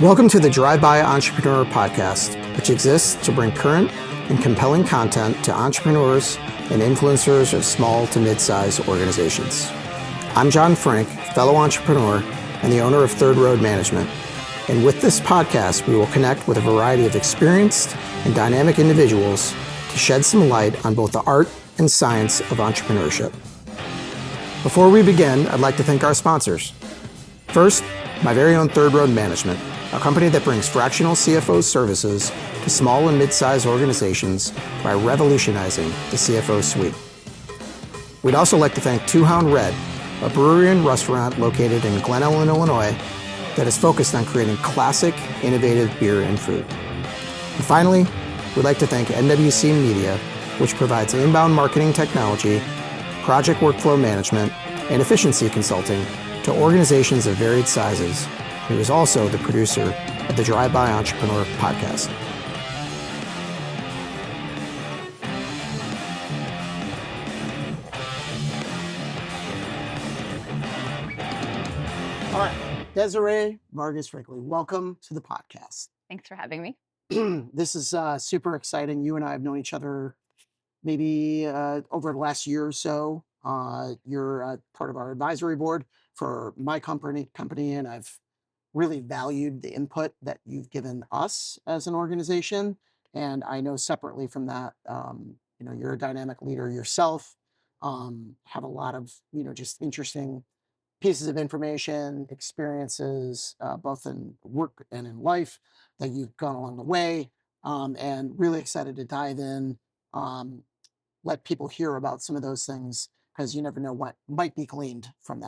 Welcome to the Drive-By Entrepreneur podcast, which exists to bring current and compelling content to entrepreneurs and influencers of small to mid-sized organizations. I'm John Frank, fellow entrepreneur and the owner of Third Road Management. And with this podcast, we will connect with a variety of experienced and dynamic individuals to shed some light on both the art and science of entrepreneurship. Before we begin, I'd like to thank our sponsors. First, my very own Third Road Management, a company that brings fractional CFO services to small and mid-sized organizations by revolutionizing the CFO suite. We'd also like to thank Two Hound Red, a brewery and restaurant located in Glen Ellen, Illinois, that is focused on creating classic, innovative beer and food. And finally, we'd like to thank NWC Media, which provides inbound marketing technology, project workflow management, and efficiency consulting to organizations of varied sizes, who is also the producer of the Drive-By Entrepreneur podcast. All right, Desiree Vargas Wrigley, welcome to the podcast. Thanks for having me. This is super exciting. You and I have known each other maybe over the last year or so. You're part of our advisory board for my company, and I've really valued the input that you've given us as an organization. And I know separately from that, you're a dynamic leader yourself, have a lot of, just interesting pieces of information, experiences, both in work and in life that you've gone along the way, and really excited to dive in, let people hear about some of those things, because you never know what might be gleaned from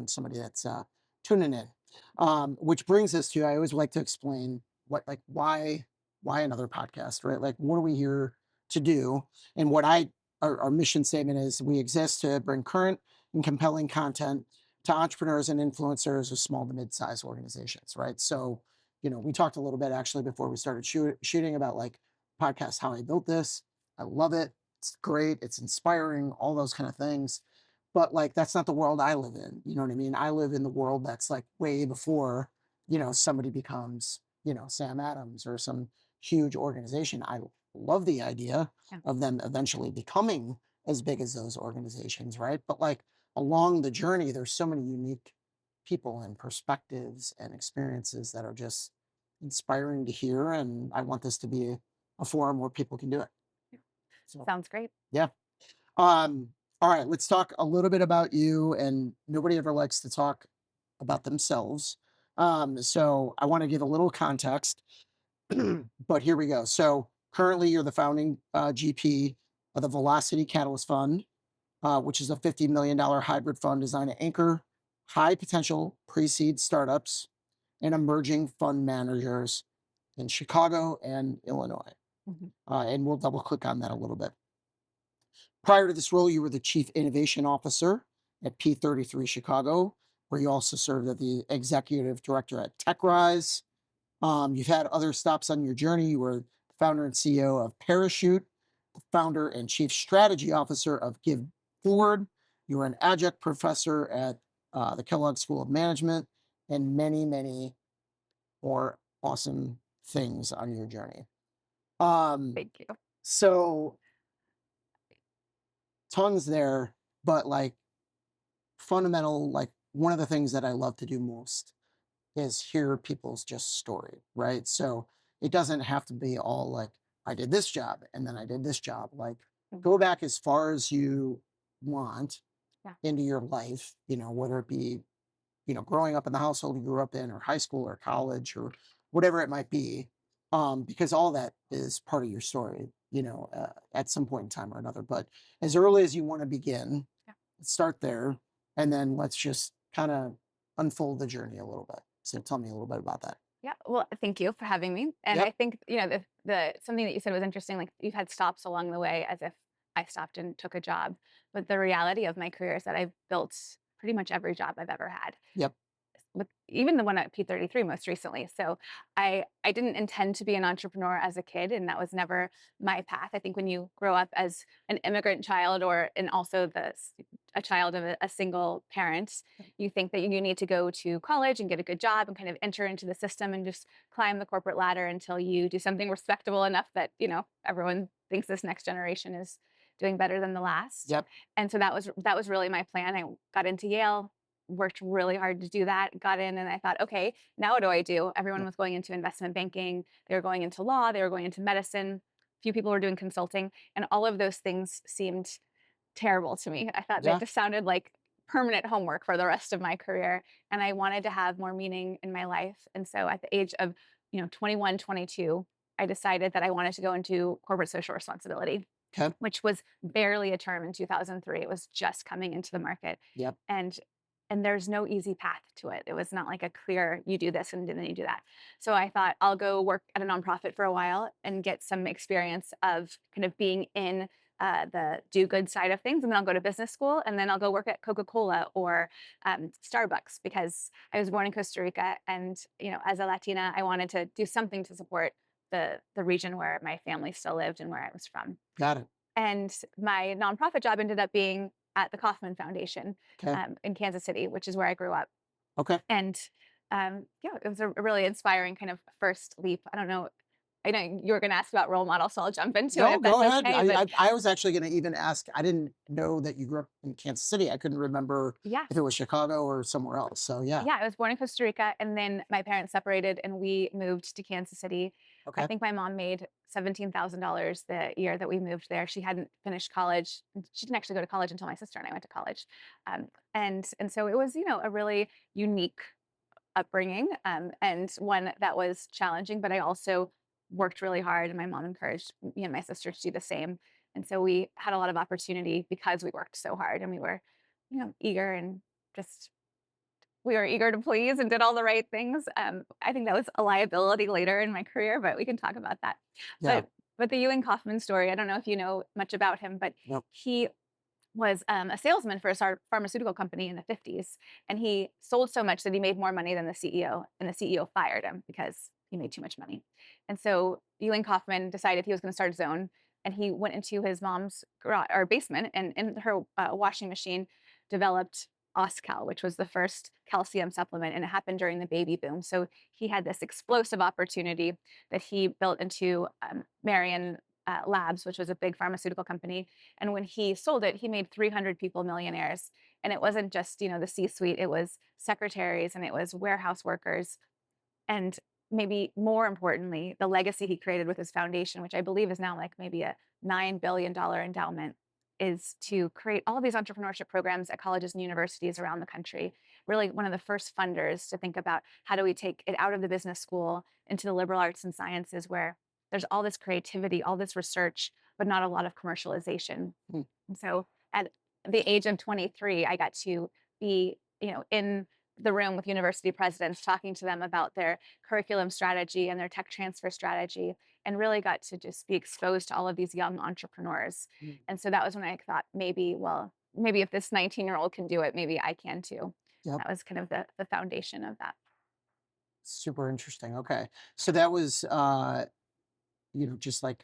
somebody that's tuning in. Which brings us to, I always like to explain why another podcast, right? Like, what are we here to do? And our mission statement is, we exist to bring current and compelling content to entrepreneurs and influencers of small to mid-sized organizations, right? So, we talked a little bit actually before we started shooting about podcast, how I built this. I love it. It's great. It's inspiring, all those kind of things. But that's not the world I live in. You know what I mean? I live in the world that's way before, somebody becomes, Sam Adams or some huge organization. I love the idea of them eventually becoming as big as those organizations, right? But along the journey, there's so many unique people and perspectives and experiences that are just inspiring to hear. And I want this to be a forum where people can do it. So, sounds great. Yeah. All right, let's talk a little bit about you. And nobody ever likes to talk about themselves. So I want to give a little context, but here we go. So currently you're the founding GP of the Velocity Catalyst Fund, which is a $50 million hybrid fund designed to anchor high potential pre-seed startups and emerging fund managers in Chicago and Illinois. And we'll double click on that a little bit. Prior to this role, you were the Chief Innovation Officer at P33 Chicago, where you also served as the Executive Director at Techrise. You've had other stops on your journey. You were founder and CEO of Parachute, the founder and Chief Strategy Officer of GiveForward. You were an adjunct professor at the Kellogg School of Management, and many, many more awesome things on your journey. Thank you. So tons there, but fundamental, one of the things that I love to do most is hear people's just story, right? So it doesn't have to be all I did this job and then I did this job. Go back as far as you want into your life, whether it be, growing up in the household you grew up in, or high school or college or whatever it might be, because all that is part of your story, at some point in time or another. But as early as you want to begin, start there, and then let's just kind of unfold the journey a little bit. So tell me a little bit about that. Yeah, well, thank you for having me. And I think, the something that you said was interesting, you've had stops along the way, as if I stopped and took a job. But the reality of my career is that I've built pretty much every job I've ever had. Yep. With even the one at P33 most recently. So I didn't intend to be an entrepreneur as a kid, and that was never my path. I think when you grow up as an immigrant child, and also the a child of a single parent, you think that you need to go to college and get a good job and kind of enter into the system and just climb the corporate ladder until you do something respectable enough that, everyone thinks this next generation is doing better than the last. Yep. And so that was really my plan. I got into Yale, worked really hard to do that, got in, and I thought, okay, now what do I do? Everyone Yep. was going into investment banking, they were going into law, they were going into medicine. Few people were doing consulting, and all of those things seemed terrible to me. I thought they Yeah. just sounded like permanent homework for the rest of my career, and I wanted to have more meaning in my life. And so at the age of, 21, 22, I decided that I wanted to go into corporate social responsibility, Okay. which was barely a term in 2003. It was just coming into the market. Yep. And there's no easy path to it. It was not like a clear, you do this and then you do that. So I thought I'll go work at a nonprofit for a while and get some experience of kind of being in the do good side of things. And then I'll go to business school, and then I'll go work at Coca-Cola or Starbucks, because I was born in Costa Rica. And, as a Latina, I wanted to do something to support the region where my family still lived and where I was from. Got it. And my nonprofit job ended up being at the Kauffman Foundation Okay. in Kansas City, which is where I grew up. Okay. And yeah, it was a really inspiring kind of first leap. I don't know. I know you were going to ask about role models, so I'll jump into it No, if that's go ahead. okay. But I was actually going to even ask. I didn't know that you grew up in Kansas City. I couldn't remember yeah, if it was Chicago or somewhere else. So yeah. yeah, I was born in Costa Rica, and then my parents separated, and we moved to Kansas City. I Okay. think my mom made $17,000 the year that we moved there. She hadn't finished college. She didn't actually go to college until my sister and I went to college, and so it was, a really unique upbringing, and one that was challenging. But I also worked really hard, and my mom encouraged me and my sister to do the same. And so we had a lot of opportunity because we worked so hard, and we were, eager, and just we were eager to please and did all the right things. I think that was a liability later in my career, but we can talk about that. Yeah. But the Ewing Kauffman story, I don't know if you know much about him, but Nope. he was a salesman for a pharmaceutical company in the 50s. And he sold so much that he made more money than the CEO, and the CEO fired him because he made too much money. And so Ewing Kauffman decided he was going to start his own. And he went into his mom's garage or basement, and in her washing machine developed Oscal, which was the first calcium supplement, and it happened during the baby boom. So he had this explosive opportunity that he built into Marion Labs, which was a big pharmaceutical company. And when he sold it, he made 300 people millionaires. And it wasn't just, the C-suite, it was secretaries, and it was warehouse workers. And maybe more importantly, the legacy he created with his foundation, which I believe is now like maybe a $9 billion endowment, is to create all of these entrepreneurship programs at colleges and universities around the country. Really one of the first funders to think about how do we take it out of the business school into the liberal arts and sciences, where there's all this creativity, all this research, but not a lot of commercialization. Hmm. And so at the age of 23, I got to be, in the room with university presidents, talking to them about their curriculum strategy and their tech transfer strategy, and really got to just be exposed to all of these young entrepreneurs. Mm. And so that was when I thought, maybe if this 19-year-old can do it, maybe I can too. Yep. That was kind of the foundation of that. Super interesting. Okay. So that was just like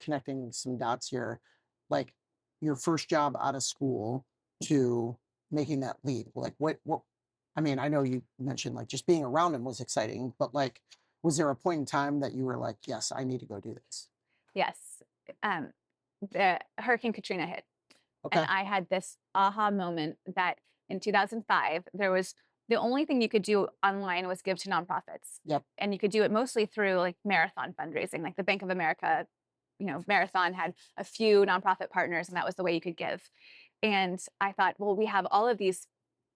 connecting some dots here, like your first job out of school to making that leap. Like what I mean, I know you mentioned like just being around him was exciting, but like was there a point in time that you were like, yes, I need to go do this? Yes. Um, the Hurricane Katrina hit, and Okay. I had this aha moment that in 2005, there was the only thing you could do online was give to nonprofits. Yep. And you could do it mostly through like marathon fundraising, like the Bank of America, marathon had a few nonprofit partners, and that was the way you could give. And I thought, well, we have all of these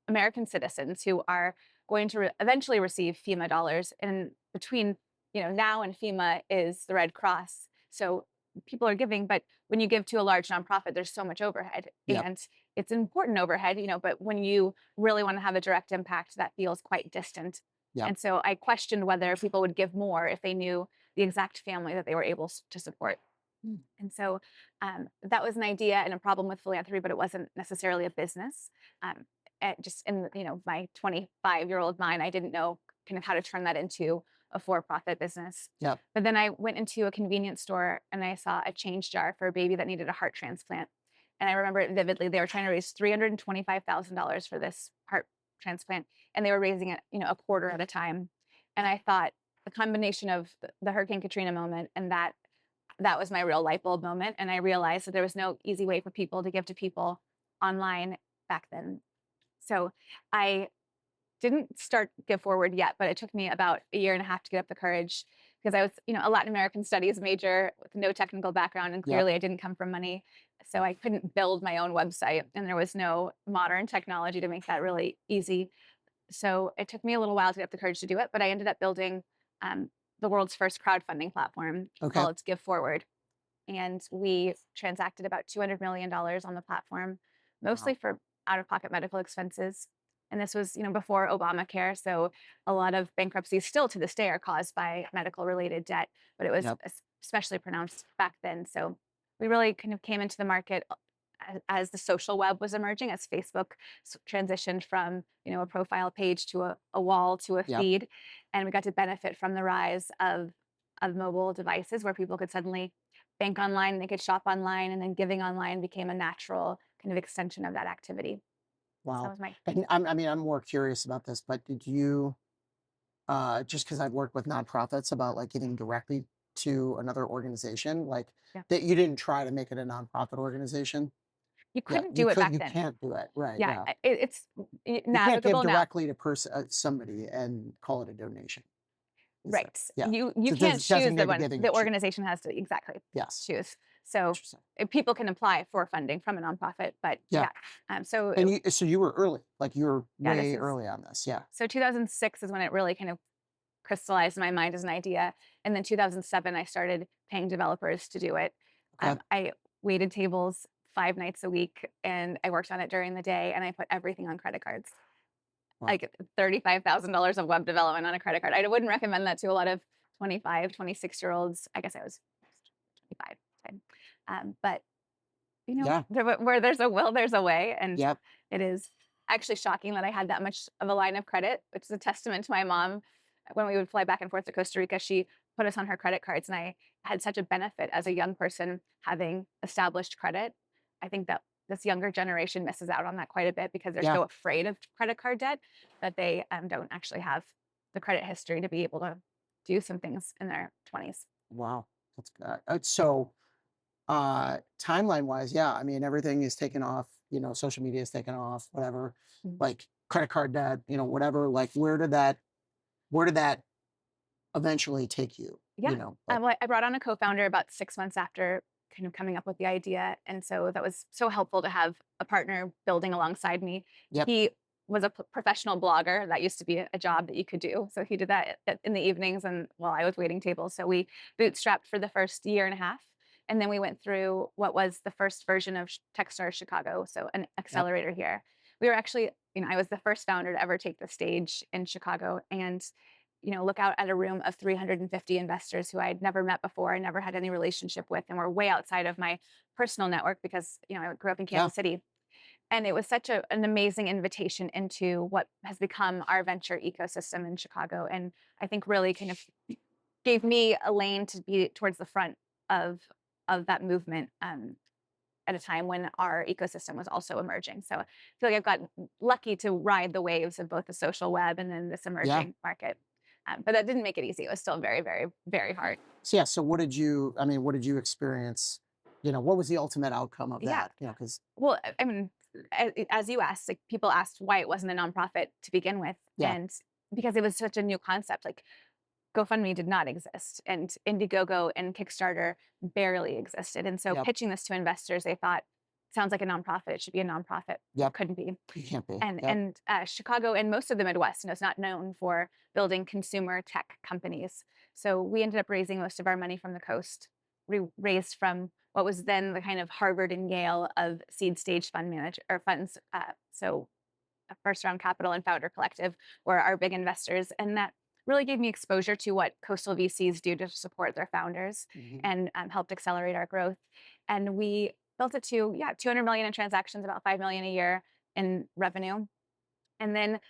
American citizens who are going to eventually receive FEMA dollars. And between, now and FEMA is the Red Cross. So people are giving, but when you give to a large nonprofit, there's so much overhead, Yep. and it's important overhead, but when you really want to have a direct impact, that feels quite distant. Yep. And so I questioned whether people would give more if they knew the exact family that they were able to support. Mm. And so that was an idea and a problem with philanthropy, but it wasn't necessarily a business. Um, just in my 25-year-old mind, I didn't know kind of how to turn that into a for-profit business. Yep. But then I went into a convenience store and I saw a change jar for a baby that needed a heart transplant. And I remember it vividly. They were trying to raise $325,000 for this heart transplant, and they were raising it, a quarter at a time. And I thought the combination of the Hurricane Katrina moment and that was my real light bulb moment. And I realized that there was no easy way for people to give to people online back then. So I didn't start GiveForward yet, but it took me about a year and a half to get up the courage because I was, a Latin American studies major with no technical background, and Yep. clearly I didn't come from money. So I couldn't build my own website, and there was no modern technology to make that really easy. So it took me a little while to get up the courage to do it, but I ended up building the world's first crowdfunding platform Okay. called GiveForward. And we transacted about $200 million on the platform, mostly Wow. for out-of-pocket medical expenses. And this was, before Obamacare. So a lot of bankruptcies still to this day are caused by medical related debt, but it was Yep. especially pronounced back then. So we really kind of came into the market as the social web was emerging, as Facebook transitioned from, a profile page to a wall to a Yep. feed. And we got to benefit from the rise of mobile devices where people could suddenly bank online, they could shop online, and then giving online became a natural kind of extension of that activity. So that Wow. was my And I'm more curious about this, but did you, just because I've worked with nonprofits about like giving directly to another organization, like yeah. that you didn't try to make it a nonprofit organization? You Yeah, couldn't do it back you then. can't do it. Right. Yeah, Yeah. it's You can't give navigable now. directly to somebody and call it a donation. Is that, Right. yeah. You So can't choose the designated one. giving The is organization has to exactly yes. choose. So Interesting. people can apply for funding from a nonprofit, but Yeah. yeah. So And so you were early, like you were yeah, this way is early on this. Yeah. so 2006 is when it really kind of crystallized in my mind as an idea. And then 2007, I started paying developers to do it. Okay. I waited tables 5 nights a week, and I worked on it during the day, and I put everything on credit cards. Wow. Like $35,000 of web development on a credit card. I wouldn't recommend that to a lot of 25, 26-year-olds. I guess I was 25 at the time. But Yeah. where there's a will, there's a way. And Yep. it is actually shocking that I had that much of a line of credit, which is a testament to my mom. When we would fly back and forth to Costa Rica, she put us on her credit cards. And I had such a benefit as a young person having established credit. I think that this younger generation misses out on that quite a bit because they're Yeah. so afraid of credit card debt that they don't actually have the credit history to be able to do some things in their 20s. Wow. That's so timeline wise, yeah. I mean, everything is taken off, social media is taken off, whatever, Mm. like credit card debt, whatever. Like where did that eventually take you? Yeah. Like, Well, I brought on a co-founder about 6 months after kind of coming up with the idea. And so that was so helpful to have a partner building alongside me. yep. He was a professional blogger. That used to be a job that you could do. So he did that in the evenings and while I was waiting tables. So we bootstrapped for the first year and a half. And then we went through what was the first version of Techstars Chicago, so an Yep. accelerator here. We were actually, I was the first founder to ever take the stage in Chicago. And look out at a room of 350 investors who I'd never met before, I never had any relationship with, and were way outside of my personal network because, I grew up in Yeah. Kansas City. And it was such an amazing invitation into what has become our venture ecosystem in Chicago. And I think really kind of gave me a lane to be towards the front of that movement at a time when our ecosystem was also emerging. So I feel like I've gotten lucky to ride the waves of both the social web and then this Yeah. emerging market. But that didn't make it easy. It was still very, very, very hard. So yeah. So what did you experience? What was the ultimate outcome of Yeah. that? Because Well, I mean, as you asked, like people asked why it wasn't a nonprofit to begin with, yeah. and because it was such a new concept. Like GoFundMe did not exist, and Indiegogo and Kickstarter barely existed. And so Yep. pitching this to investors, they thought, sounds like a nonprofit. It should be a nonprofit. It Yep. couldn't be. You can't be. And Yep. Chicago and most of the Midwest, is not known for building consumer tech companies. So we ended up raising most of our money from the coast. We raised from what was then the kind of Harvard and Yale of seed stage fund manager or funds. So a first round capital and founder collective were our big investors, and that really gave me exposure to what coastal VCs do to support their founders Mhm. and helped accelerate our growth. And we built it to 200 million in transactions, about 5 million a year in revenue. And then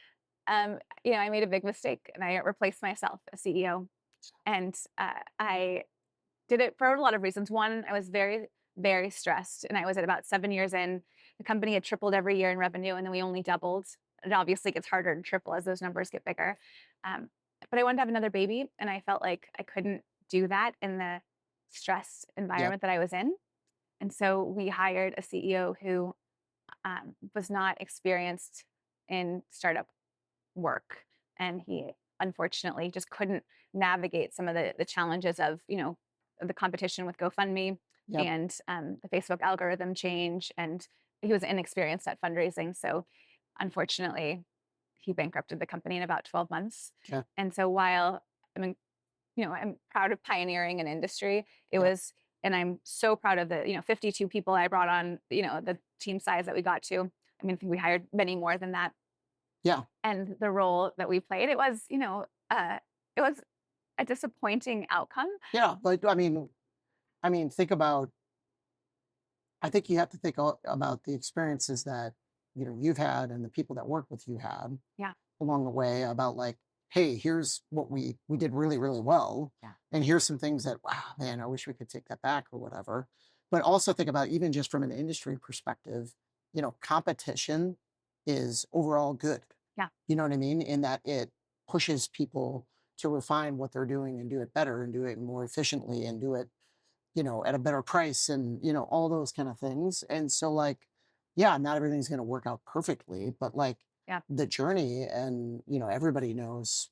I made a big mistake and I replaced myself as CEO. And I did it for a lot of reasons. One, I was very very stressed. And I was at about 7 years in. The company had tripled every year in revenue, and then we only doubled. It obviously gets harder to triple as those numbers get bigger. Um, but I wanted to have another baby, and I felt like I couldn't do that in the stress Yep. environment that I was in. And so we hired a CEO who was not experienced in startup work, and he unfortunately just couldn't navigate some of the challenges of the competition with GoFundMe Yep. and the Facebook algorithm change, and he was inexperienced at fundraising. So unfortunately, he bankrupted the company in about 12 months. Okay. And so while I mean, I'm proud of pioneering an industry, it Yep. was, and I'm so proud of the 52 people I brought on, the team size that we got to. I mean, I think we hired many more than that, Yeah. and the role that we played, it was a disappointing outcome. Yeah. Like, think about, I think you have to think about the experiences that, you've had and the people that work with you had Yeah, along the way about like, hey, here's what we did really, really well. yeah, And here's some things that, wow, man, I wish we could take that back or whatever. But also think about even just from an industry perspective, competition is overall good. yeah, You know what I mean? In that it pushes people to refine what they're doing and do it better and do it more efficiently and do it, at a better price and, all those kind of things. And so like, yeah, not everything's going to work out perfectly, but like yeah. the journey and, everybody knows,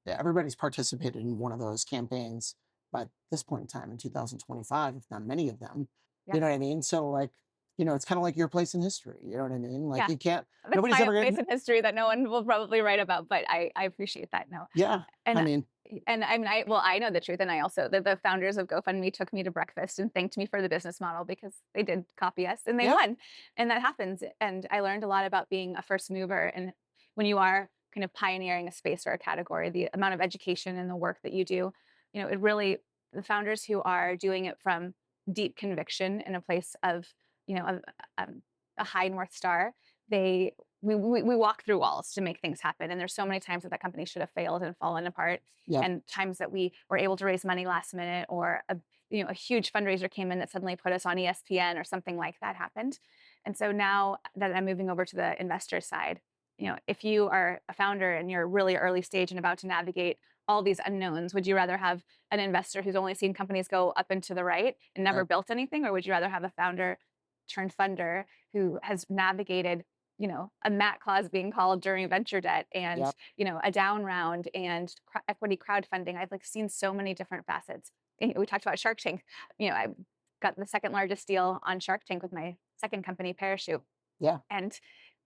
yeah, everybody's participated in one of those campaigns by this point in time in 2025, if not many of them. Yeah. You know what I mean? So like, it's kind of like your place in history. You know what I mean? Like Yeah. you can't, That's nobody's my ever place getting, in history that no one will probably write about, but I appreciate that. No. yeah. I And mean, I mean, I know the truth, and I also the founders of GoFundMe took me to breakfast and thanked me for the business model because they did copy us and they yeah, won, and that happens. And I learned a lot about being a first mover, and when you are kind of pioneering a space or a category, the amount of education and the work that you do, it really, the founders who are doing it from deep conviction in a place of of a high North Star, they we walk through walls to make things happen. And there's so many times that that company should have failed and fallen apart, yep, and times that we were able to raise money last minute, or a huge fundraiser came in that suddenly put us on ESPN or something like that happened. And so now that I'm moving over to the investor side, if you are a founder and you're really early stage and about to navigate all these unknowns, would you rather have an investor who's only seen companies go up and to the right and never right, built anything, or would you rather have a founder turned funder who has navigated a MAT clause being called during venture debt, and yep, a down round, and equity crowdfunding? I've like seen so many different facets. We talked about Shark Tank. I got the second largest deal on Shark Tank with my second company, Parachute. yeah, And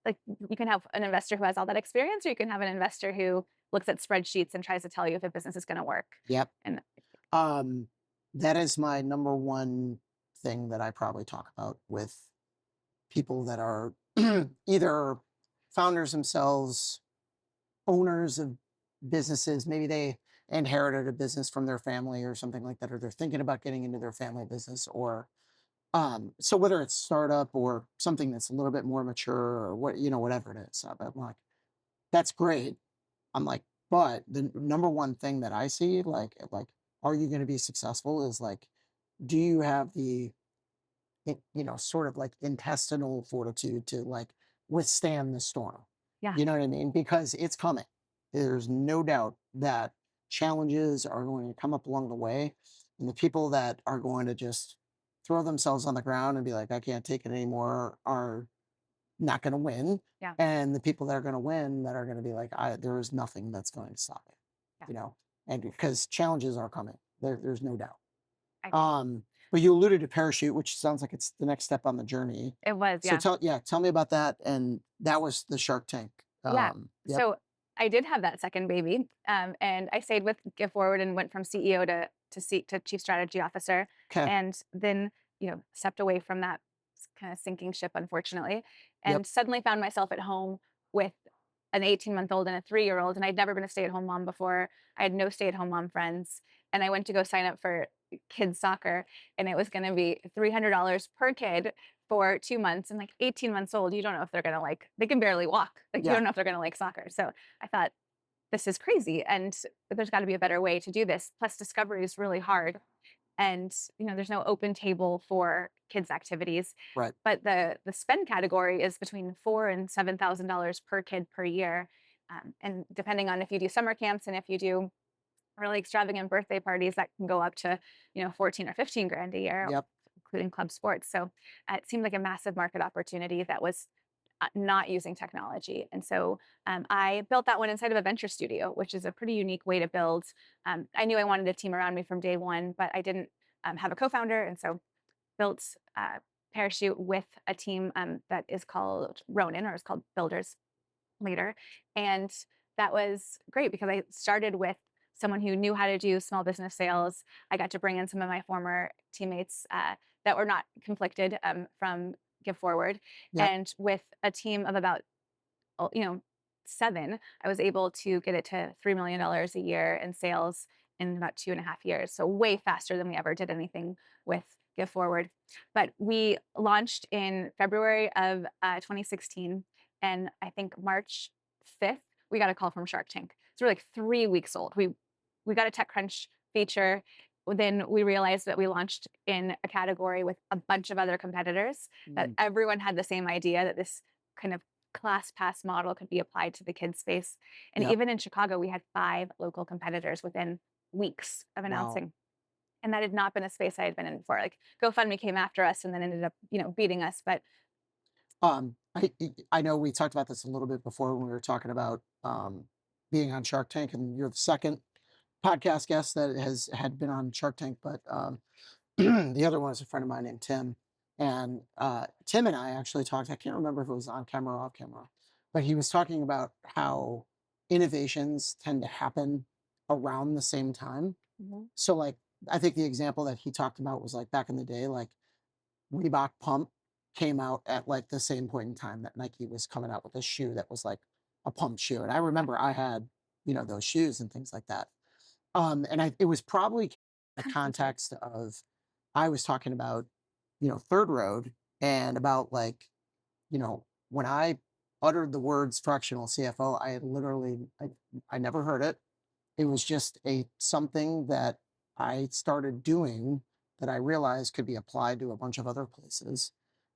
like, you can have an investor who has all that experience, or you can have an investor who looks at spreadsheets and tries to tell you if a business is going to work. yep. And Um, that is my number one thing that I probably talk about with people that are either founders themselves, owners of businesses. Maybe they inherited a business from their family or something like that, or they're thinking about getting into their family business, or so whether it's startup or something that's a little bit more mature or whatever it is. I'm like, that's great. I'm like, but the number one thing that I see, like, are you going to be successful? Is like, do you have the sort of like intestinal fortitude to like withstand the storm. yeah, You know what I mean? Because it's coming. There's no doubt that challenges are going to come up along the way. And the people that are going to just throw themselves on the ground and be like, I can't take it anymore, are not going to win. yeah, And the people that are going to win, that are going to be like, there is nothing that's going to stop it, yeah. you know, and because challenges are coming, there's no doubt. I agree. But you alluded to Parachute, which sounds like it's the next step on the journey. It was, So yeah. tell me about that. And that was the Shark Tank. Yeah. Yep. So I did have that second baby, and I stayed with GiveForward and went from CEO to chief strategy officer, Okay. and then stepped away from that kind of sinking ship, unfortunately, Yep. and suddenly found myself at home with an 18-month-old and a 3-year-old, and I'd never been a stay-at-home mom before. I had no stay-at-home mom friends, and I went to go sign up for kids soccer, and it was going to be $300 per kid for 2 months. And like 18 months old, you don't know if they're going to like, they can barely walk. Like, you Yeah. don't know if they're going to like soccer. So I thought, this is crazy, and there's got to be a better way to do this. Plus, discovery is really hard. and there's no open table for kids activities, Right. but the spend category is between $4,000 and $7,000 per kid per year, and depending on if you do summer camps and if you do really extravagant birthday parties, that can go up to 14 or 15 grand a year, Yep. including club sports. So it seemed like a massive market opportunity that was not using technology. And so I built that one inside of a venture studio, which is a pretty unique way to build. I knew I wanted a team around me from day one, but I didn't have a co-founder. And so built Parachute with a team that is called Ronin, or is called Builders Leader. And that was great because I started with someone who knew how to do small business sales. I got to bring in some of my former teammates that were not conflicted from Give Forward. Yep. And with a team of about, oh, 7, I was able to get it to $3 million a year in sales in about 2.5 years. So way faster than we ever did anything with Give Forward. But we launched in February of 2016. And I think March 5th, we got a call from Shark Tank. So we're like 3 weeks old. We got a TechCrunch feature. Then we realized that we launched in a category with a bunch of other competitors, that everyone had the same idea, that this kind of class pass model could be applied to the kids space. And Yep. even in Chicago, we had 5 local competitors within weeks of Wow. announcing. And that had not been a space I had been in before. Like GoFundMe came after us and then ended up, beating us. But I know we talked about this a little bit before when we were talking about being on Shark Tank, and you're the second podcast guest that has had been on Shark Tank, but the other one is a friend of mine named Tim, and Tim and I actually talked. I can't remember if it was on camera or off camera, but he was talking about how innovations tend to happen around the same time. Mhm. So, like, I think the example that he talked about was like back in the day, like Reebok pump came out at like the same point in time that Nike was coming out with a shoe that was like a pump shoe. And I remember I had, those shoes and things like that. And it was probably the context of I was talking about, Third Road, and about like, when I uttered the words fractional CFO, I had literally I never heard it. It was just a something that I started doing that I realized could be applied to a bunch of other places.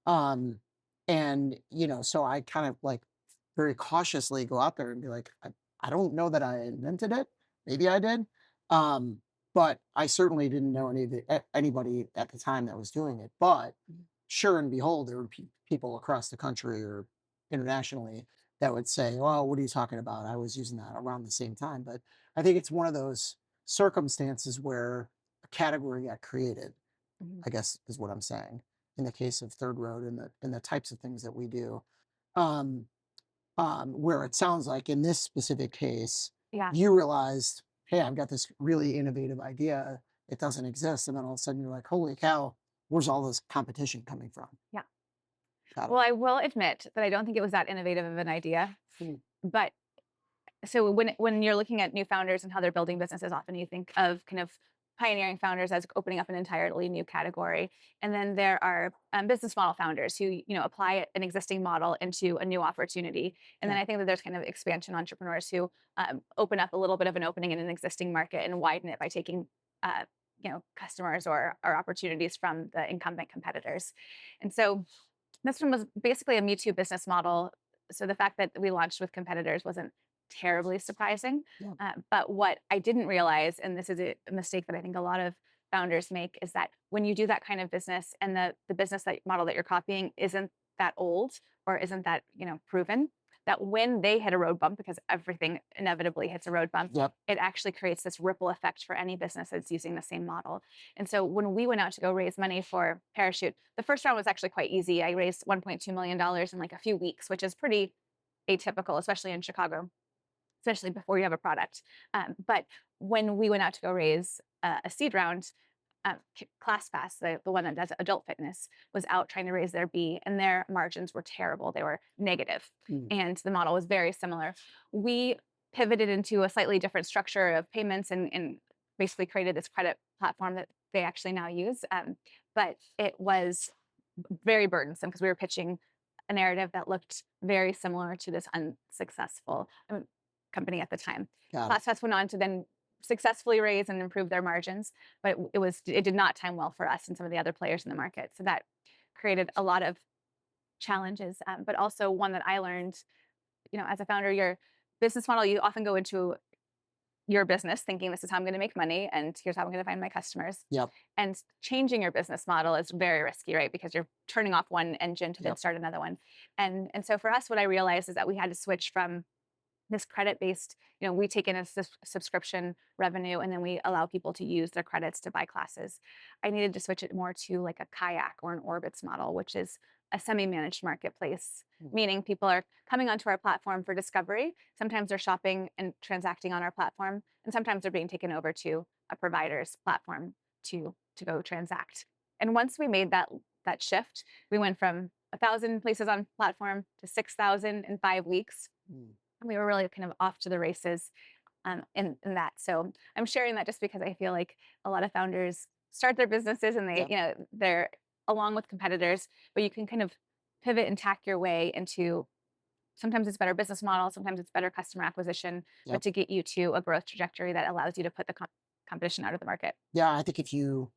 Um, and so I kind of like very cautiously go out there and be like, I don't know that I invented it. Maybe I did. Um, but I certainly didn't know anybody at the time that was doing it. But Mhm. sure and behold, there were people across the country or internationally that would say, "Well, what are you talking about? I was using that around the same time." But I think it's one of those circumstances where a category got created, Mhm. I guess is what I'm saying. In the case of Third Road and the types of things that we do. Um, where it sounds like in this specific case, Yeah. you realized, hey, I've got this really innovative idea. It doesn't exist. And then all of a sudden you're like, holy cow, where's all this competition coming from? Yeah. Got it. Well, I will admit that I don't think it was that innovative of an idea. Mm. But so when you're looking at new founders and how they're building businesses, often you think of kind of pioneering founders as opening up an entirely new category, and then there are business model founders who apply an existing model into a new opportunity, and then Yeah. I think that there's kind of expansion entrepreneurs who open up a little bit of an opening in an existing market and widen it by taking customers or opportunities from the incumbent competitors. And so this one was basically a Me Too business model. So the fact that we launched with competitors wasn't terribly surprising. Yeah. But what I didn't realize, and this is a mistake that I think a lot of founders make, is that when you do that kind of business and the business model that you're copying isn't that old or isn't that proven, that when they hit a road bump, because everything inevitably hits a road bump, Yep. it actually creates this ripple effect for any business that's using the same model. And so when we went out to go raise money for Parachute, the first round was actually quite easy. I raised $1.2 million in like a few weeks, which is pretty atypical, especially in Chicago, especially before you have a product. But when we went out to go raise a seed round, ClassPass, the one that does adult fitness, was out trying to raise their B, and their margins were terrible. They were negative, Mm. and the model was very similar. We pivoted into a slightly different structure of payments and basically created this credit platform that they actually now use. But it was very burdensome because we were pitching a narrative that looked very similar to this unsuccessful company at the time. Got it. ClassPass went on to then successfully raise and improve their margins, but it did not time well for us and some of the other players in the market. So that created a lot of challenges, but also one that I learned, as a founder, your business model, you often go into your business thinking this is how I'm going to make money and here's how I'm going to find my customers. Yep. And changing your business model is very risky, right? Because you're turning off one engine to then Yep. start another one. And so for us, what I realized is that we had to switch from this credit based, we take in a subscription revenue and then we allow people to use their credits to buy classes. I needed to switch it more to like a kayak or an orbits model, which is a semi-managed marketplace, meaning people are coming onto our platform for discovery. Sometimes they're shopping and transacting on our platform, and sometimes they're being taken over to a provider's platform to go transact. And once we made that shift, we went from 1,000 places on platform to 6,000 in 5 weeks. Mm. We were really kind of off to the races in that. So I'm sharing that just because I feel like a lot of founders start their businesses and they, Yep. they're along with competitors, but you can kind of pivot and tack your way into sometimes it's better business model, sometimes it's better customer acquisition, but Yep. to get you to a growth trajectory that allows you to put the competition out of the market. Yeah, I think if you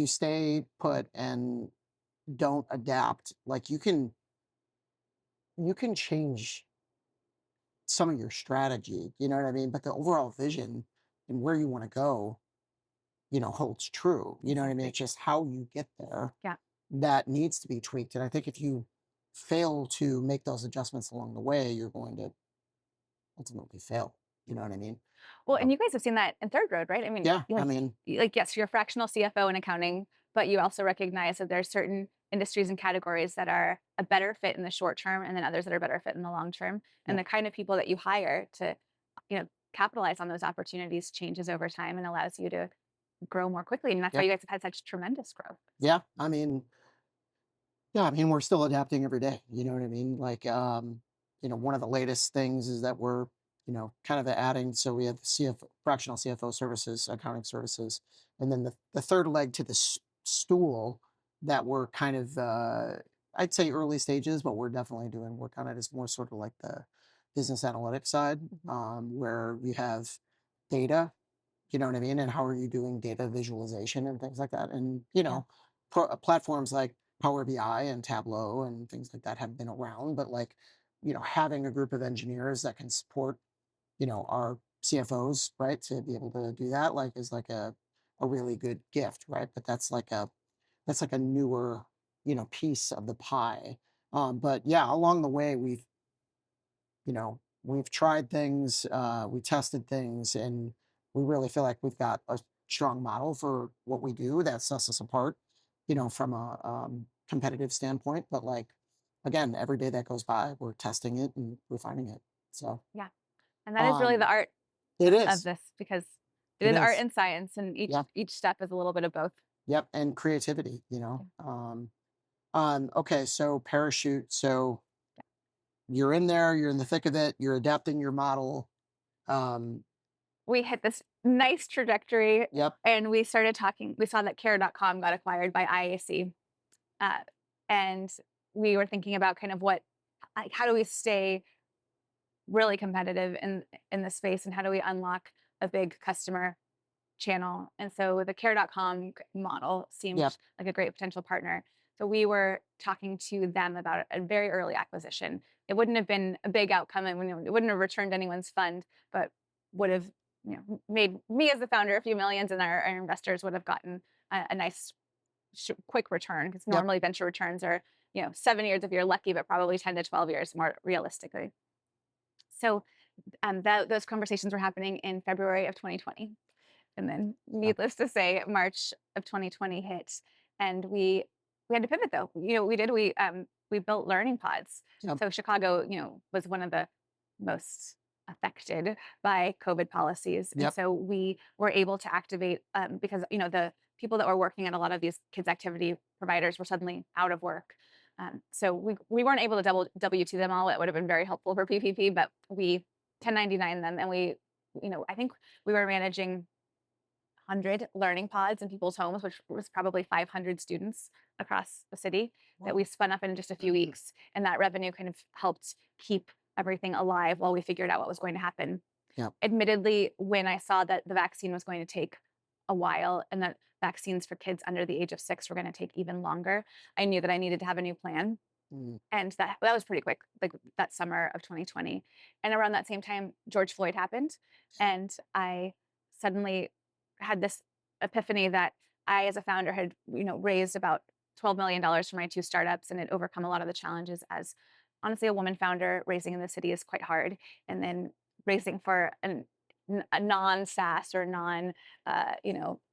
stay put and don't adapt, like you can change some of your strategy, you know what I mean? But the overall vision and where you want to go, holds true. You know what I mean? Exactly. It's just how you get there Yeah. that needs to be tweaked. And I think if you fail to make those adjustments along the way, you're going to ultimately fail. You know what I mean? Well, Uh, and you guys have seen that in third road, right? I mean, yeah. I mean, yes, you're a fractional CFO in accounting, but you also recognize that there's certain industries and categories that are a better fit in the short term, and then others that are better fit in the long term. And yeah, the kind of people that you hire to, capitalize on those opportunities changes over time and allows you to grow more quickly. And that's why yeah, you guys have had such tremendous growth. yeah. Yeah, I mean, we're still adapting every day. You know what I mean? Like, one of the latest things is that we're, kind of adding. So we have the fractional CFO services, accounting services, and then the third leg to the stool that we're kind of, I'd say early stages, but we're definitely doing work on it is more sort of like the business analytics side, Mhm. where you have data. You know what I mean? And how are you doing data visualization and things like that? And, Yeah. platforms like Power BI and Tableau and things like that have been around, but like, having a group of engineers that can support, our CFOs, right, to be able to do that, like, is like a really good gift, right? But that's like a newer, piece of the pie. But yeah, along the way, we've tried things, we tested things, and we really feel like we've got a strong model for what we do that sets us apart, from a competitive standpoint. But like, again, every day that goes by, we're testing it and refining it. So, Yeah. And that is really the um, art it of is, this because it it is art is, and science, and each yeah, each step is a little bit of both. yep, and creativity, okay, so Parachute, so you're in there, you're in the thick of it, you're adapting your model. Um, We hit this nice trajectory yep, and we started talking. We saw that care.com got acquired by IAC. Uh, and we were thinking about kind of like, how do we stay really competitive in the space and how do we unlock a big customer channel? And so the care.com model seemed yep, like a great potential partner. So we were talking to them about a very early acquisition. It wouldn't have been a big outcome and it wouldn't have returned anyone's fund, but would have made me as the founder a few millions and our investors would have gotten a nice quick return because yep. normally venture returns are 7 years if you're lucky, but probably 10 to 12 years more realistically. So those conversations were happening in February of 2020. And then Yep. needless to say, March of 2020 hit and we had to pivot though. We built learning pods. Yep. So Chicago, was one of the most affected by COVID policies. And Yep. so we were able to activate because the people that were working at a lot of these kids activity providers were suddenly out of work. So we weren't able to W-2 them all. It would have been very helpful for PPP, but we 1099 them and I think we were managing 100 learning pods in people's homes, which was probably 500 students across the city that we Wow. spun up in just a few weeks. And that revenue kind of helped keep everything alive while we figured out what was going to happen. Yep. Admittedly, when I saw that the vaccine was going to take a while and that vaccines for kids under the age of 6 were going to take even longer, I knew that I needed to have a new plan. Mm. And that was pretty quick, like that summer of 2020. And around that same time, George Floyd happened, and I suddenly had this epiphany that I, as a founder, had raised about $12 million for my 2 startups, and had overcome a lot of the challenges. As honestly, a woman founder raising in the city is quite hard, and then raising for a non SaaS or non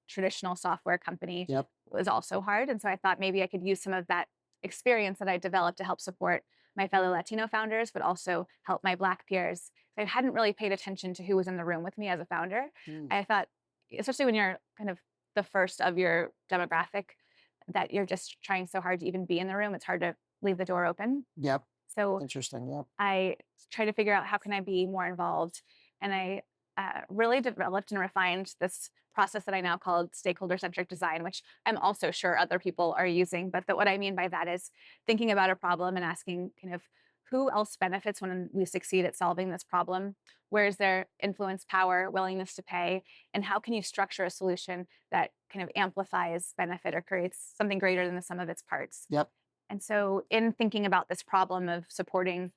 traditional software company Yep. was also hard. And so I thought maybe I could use some of that experience that I developed to help support my fellow Latino founders, but also help my Black peers. I hadn't really paid attention to who was in the room with me as a founder. Mm. I thought, especially when you're kind of the first of your demographic, that you're just trying so hard to even be in the room, it's hard to leave the door open. Yep. So Interesting. Yep. I try to figure out how can I be more involved, and I really developed and refined this process that I now call stakeholder-centric design, which I'm also sure other people are using. But what I mean by that is thinking about a problem and asking kind of who else benefits when we succeed at solving this problem? Where is their influence, power, willingness to pay? And how can you structure a solution that kind of amplifies benefit or creates something greater than the sum of its parts? Yep. And so, in thinking about this problem of supporting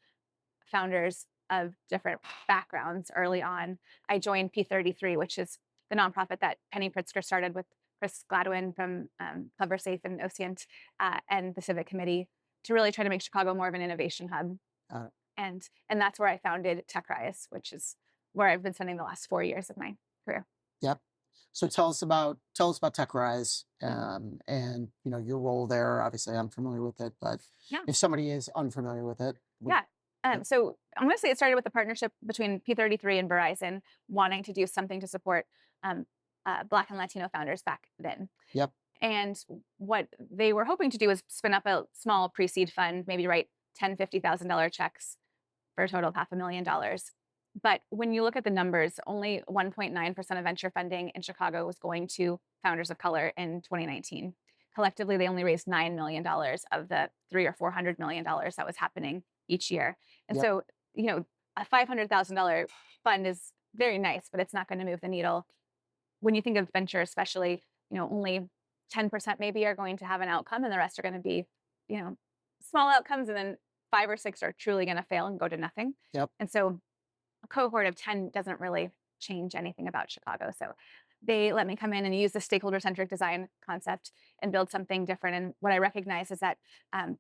founders of different backgrounds early on, I joined P33, which is the nonprofit that Penny Pritzker started with Chris Gladwin from Clever Safe and Ocient, and the Civic Committee, to really try to make Chicago more of an innovation hub. Uh, And that's where I founded Techrise, which is where I've been spending the last 4 years of my career. yep. So tell us about Techrise, and your role there. Obviously, I'm familiar with it, but Yeah. if somebody is unfamiliar with it, Yeah. yep. So I'm going to say it started with a partnership between P33 and Verizon, wanting to do something to support um, Black and Latino founders back then. Yep. And what they were hoping to do was spin up a small pre-seed fund, maybe write $10,000, $50,000 checks for a total of $500,000. But when you look at the numbers, only 1.9% of venture funding in Chicago was going to founders of color in 2019. Collectively, they only raised $9 million of the $300 or $400 million that was happening each year. And Yep. so, a $500,000 fund is very nice, but it's not going to move the needle. When you think of venture, especially, only 10% maybe are going to have an outcome, and the rest are going to be, you know, small outcomes, and then 5 or 6 are truly going to fail and go to nothing. Yep. And so a cohort of 10 doesn't really change anything about Chicago. So they let me come in and use the stakeholder centric design concept and build something different. And what I recognize is that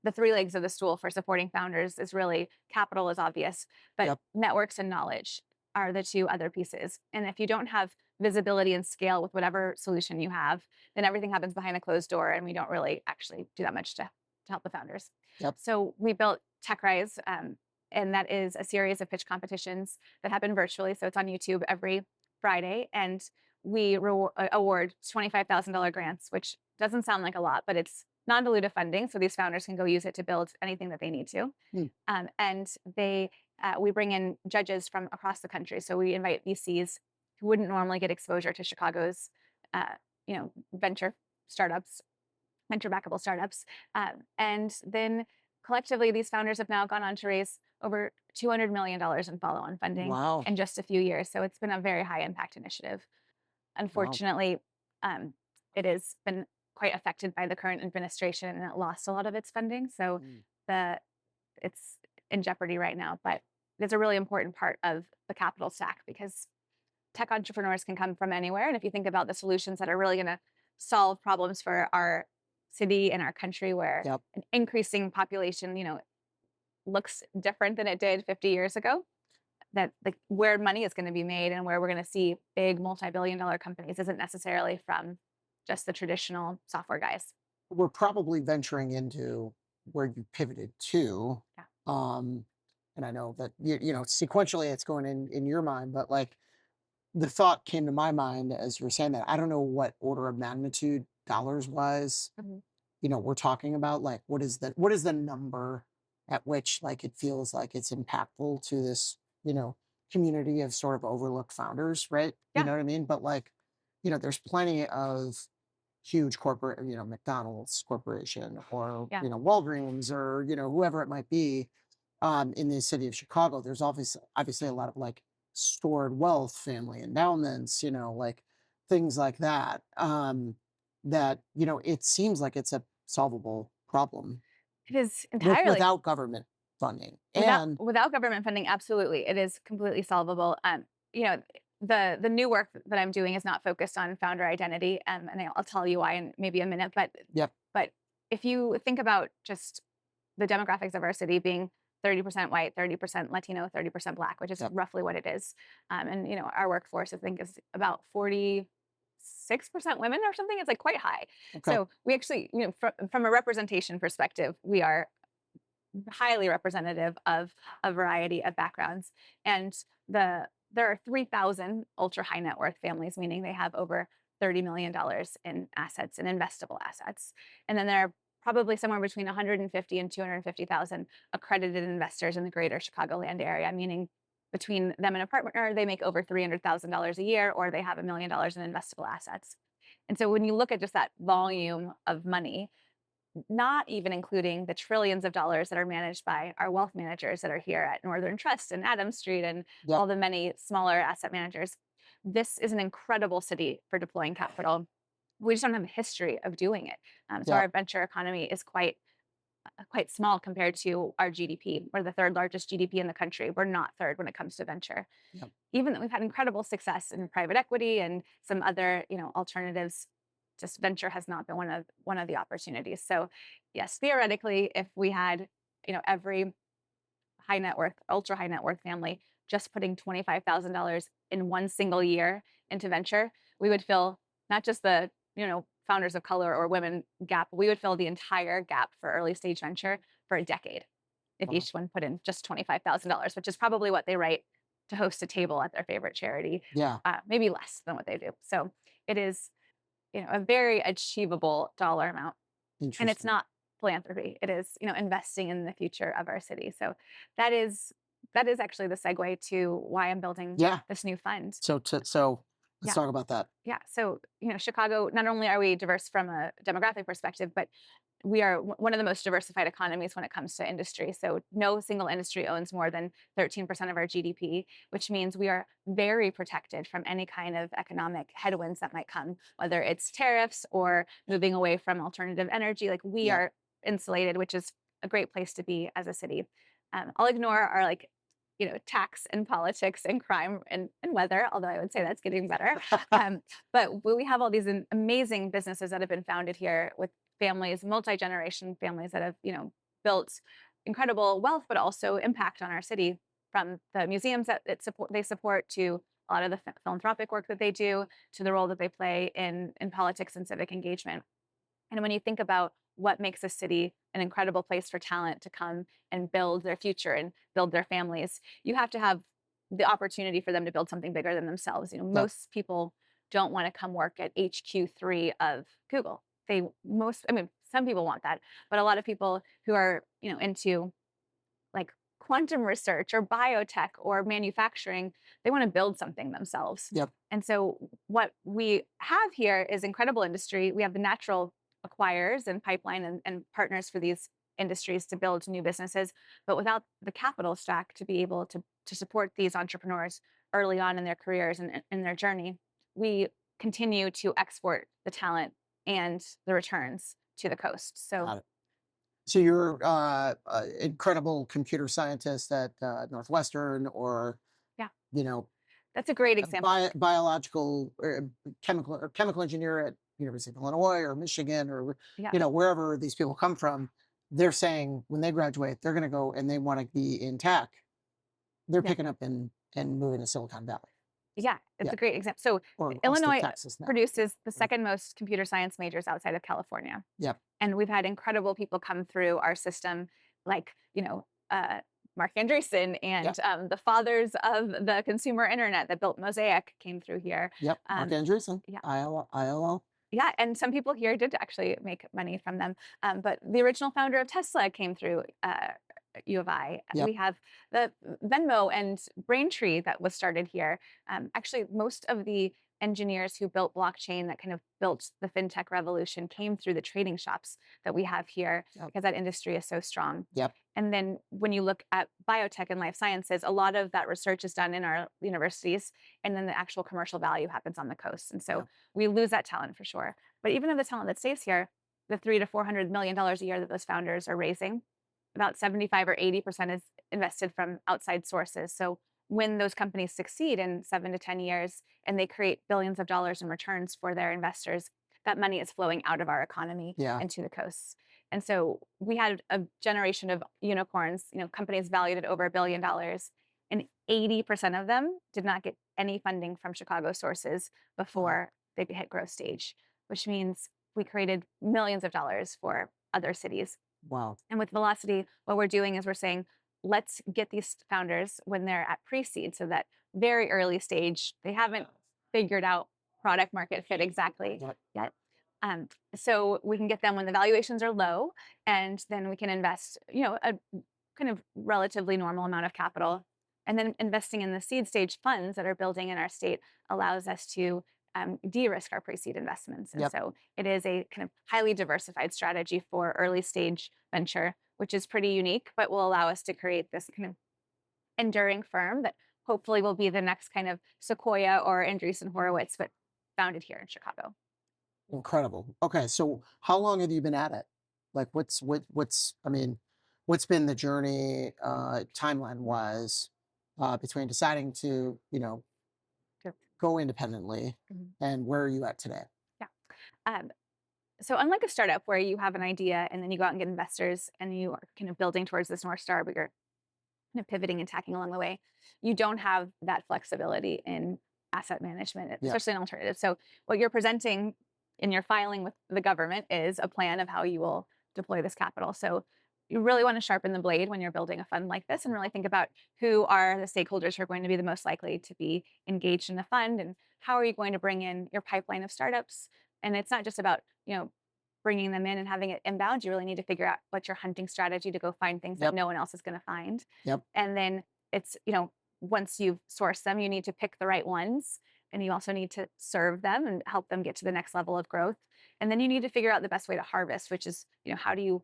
the 3 legs of the stool for supporting founders is really capital is obvious, but Yep. networks and knowledge are the 2 other pieces. And if you don't have visibility and scale with whatever solution you have, then everything happens behind a closed door, and we don't really actually do that much to help the founders. Yep. So we built Techrise, and that is a series of pitch competitions that happen virtually. So it's on YouTube every Friday, and we award $25,000 grants, which doesn't sound like a lot, but it's non-dilutive funding, so these founders can go use it to build anything that they need to. Hmm. And we bring in judges from across the country. So we invite VCs who wouldn't normally get exposure to Chicago's, venture startups, venture backable startups, and then collectively, these founders have now gone on to raise over $200 million in follow-on funding Wow. in just a few years. So it's been a very high impact initiative. Wow. Unfortunately, it has been quite affected by the current administration, and it lost a lot of its funding. So Mm. the it's in jeopardy right now. But it's a really important part of the capital stack, because tech entrepreneurs can come from anywhere. And if you think about the solutions that are really going to solve problems for our city and our country, where Yep. an increasing population, looks different than it did 50 years ago, that like where money is going to be made and where we're going to see big multi-billion-dollar companies isn't necessarily from just the traditional software guys. We're probably venturing into where you pivoted to. Yeah. And I know that sequentially it's going in your mind, but like the thought came to my mind as you were saying that. I don't know what order of magnitude dollars wise, Mhm. we're talking about. Like what is the number at which like it feels like it's impactful to this, community of sort of overlooked founders, right? You Yeah. know what I mean? But like, there's plenty of huge corporate, McDonald's corporation or, Yeah. Walgreens or, whoever it might be, in the city of Chicago. There's obviously a lot of like stored wealth, family endowments, like things like that. That, it seems like it's a solvable problem It is entirely without government funding. without And without government funding. Absolutely, it is completely solvable. You know, the new work that I'm doing is not focused on founder identity, and I'll tell you why in maybe a minute. yep, But if you think about just the demographics of our city being 30% white, 30% Latino, 30% Black, which is yep, roughly what it is. And our workforce, I think, is about 46% women or something. It's like quite high. okay, So we actually, from a representation perspective, we are highly representative of a variety of backgrounds. And there are 3,000 ultra high net worth families, meaning they have over $30 million in assets and investable assets. And then there are probably somewhere between 150 and 250,000 accredited investors in the greater Chicagoland area, meaning between them and a partner, they make over $300,000 a year, or they have $1 million in investable assets. And so when you look at just that volume of money, not even including the trillions of dollars that are managed by our wealth managers that are here at Northern Trust and Adams Street and yep, all the many smaller asset managers. This is an incredible city for deploying capital. We just don't have a history of doing it. So yep, our venture economy is quite small compared to our GDP. We're the third largest GDP in the country. We're not third when it comes to venture. yep, Even though we've had incredible success in private equity and some other, alternatives, just venture has not been one of the opportunities. So, yes, theoretically, if we had, every high net worth, ultra high net worth family just putting $25,000 in one single year into venture, we would fill not just the, founders of color or women gap, we would fill the entire gap for early stage venture for a decade if wow, each one put in just $25,000, which is probably what they write to host a table at their favorite charity, yeah, maybe less than what they do. So it is, a very achievable dollar amount, and it's interesting. not philanthropy. It is, investing in the future of our city. So that is that is actually the segue to why I'm building Yeah. this new fund. So let's Yeah. talk about that. Yeah. So, Chicago, not only are we diverse from a demographic perspective, but we are one of the most diversified economies when it comes to industry. So, no single industry owns more than 13% of our GDP, which means we are very protected from any kind of economic headwinds that might come, whether it's tariffs or moving away from alternative energy. Like, we Yep. are insulated, which is a great place to be as a city. I'll ignore our tax and politics and crime and weather, although I would say that's getting better. But we have all these amazing businesses that have been founded here with families, multi-generation families that have, built incredible wealth, but also impact on our city, from the museums that they support to a lot of the philanthropic work that they do, to the role that they play in politics and civic engagement. And when you think about what makes a city an incredible place for talent to come and build their future and build their families, you have to have the opportunity for them to build something bigger than themselves. Yep. Most people don't want to come work at HQ3 of Google. I mean, some people want that, but a lot of people who are, into like quantum research or biotech or manufacturing, they want to build something themselves. Yep. And so what we have here is incredible industry. We have the natural acquirers and pipeline and partners for these industries to build new businesses, but without the capital stack to be able to support these entrepreneurs early on in their careers and in their journey, we continue to export the talent and the returns to the coast. So Got it. So you're incredible computer scientist at Northwestern, or yeah, you know, that's a great a example. biological or chemical engineer at University of Illinois or Michigan, or Yeah. wherever these people come from. They're saying when they graduate, they're going to go and they want to be in tech. They're Yeah. picking up and moving to Silicon Valley. Yeah, it's Yeah, a great example. So or Austin, Illinois Texas now. produces the Right. second most computer science majors outside of California. Yep. And we've had incredible people come through our system, like, Mark Andreessen and Yep. the fathers of the consumer internet that built Mosaic came through here. Yep. Mark Um, Andreessen, yeah, ILL. yeah, and some people here did actually make money from them. But the original founder of Tesla came through U of I. Yep. We have the Venmo and Braintree that was started here. Actually, most of the engineers who built blockchain that kind of built the fintech revolution came through the trading shops that we have here Yep. because that industry is so strong. Yep. And then when you look at biotech and life sciences, a lot of that research is done in our universities, and then the actual commercial value happens on the coast. And so Yep. we lose that talent for sure. But even of the talent that stays here, the $300 to $400 million a year that those founders are raising, about 75 or 80% is invested from outside sources. So when those companies succeed in 7 to 10 years and they create billions of dollars in returns for their investors, that money is flowing out of our economy Yeah. and to the coasts. And so we had a generation of unicorns, companies valued at over $1 billion, and 80% of them did not get any funding from Chicago sources before they hit growth stage, which means we created millions of dollars for other cities. Wow. And with Velocity, what we're doing is we're saying, let's get these founders when they're at pre-seed, so that very early stage, they haven't figured out product market fit exactly Yep. yet. So we can get them when the valuations are low, and then we can invest, a kind of relatively normal amount of capital. And then investing in the seed stage funds that are building in our state allows us to de-risk our pre-seed investments. And Yep. so it is a kind of highly diversified strategy for early stage venture, which is pretty unique, but will allow us to create this kind of enduring firm that hopefully will be the next kind of Sequoia or Andreessen Horowitz, but founded here in Chicago. Incredible. Okay, so how long have you been at it? Like, I mean, what's been the journey, timeline wise, between deciding to, Sure. go independently, Mhm. and where are you at today? Yeah. Um, so unlike a startup where you have an idea and then you go out and get investors and you are kind of building towards this North Star, but you're kind of pivoting and tacking along the way, you don't have that flexibility in asset management, Yeah. especially in alternatives. So what you're presenting in your filing with the government is a plan of how you will deploy this capital. So you really want to sharpen the blade when you're building a fund like this and really think about who are the stakeholders who are going to be the most likely to be engaged in the fund, and how are you going to bring in your pipeline of startups. And it's not just about, bringing them in and having it inbound. You really need to figure out what's your hunting strategy to go find things that Yep. no one else is going to find. Yep. And then it's, once you've sourced them, you need to pick the right ones, and you also need to serve them and help them get to the next level of growth. And then you need to figure out the best way to harvest, which is, how do you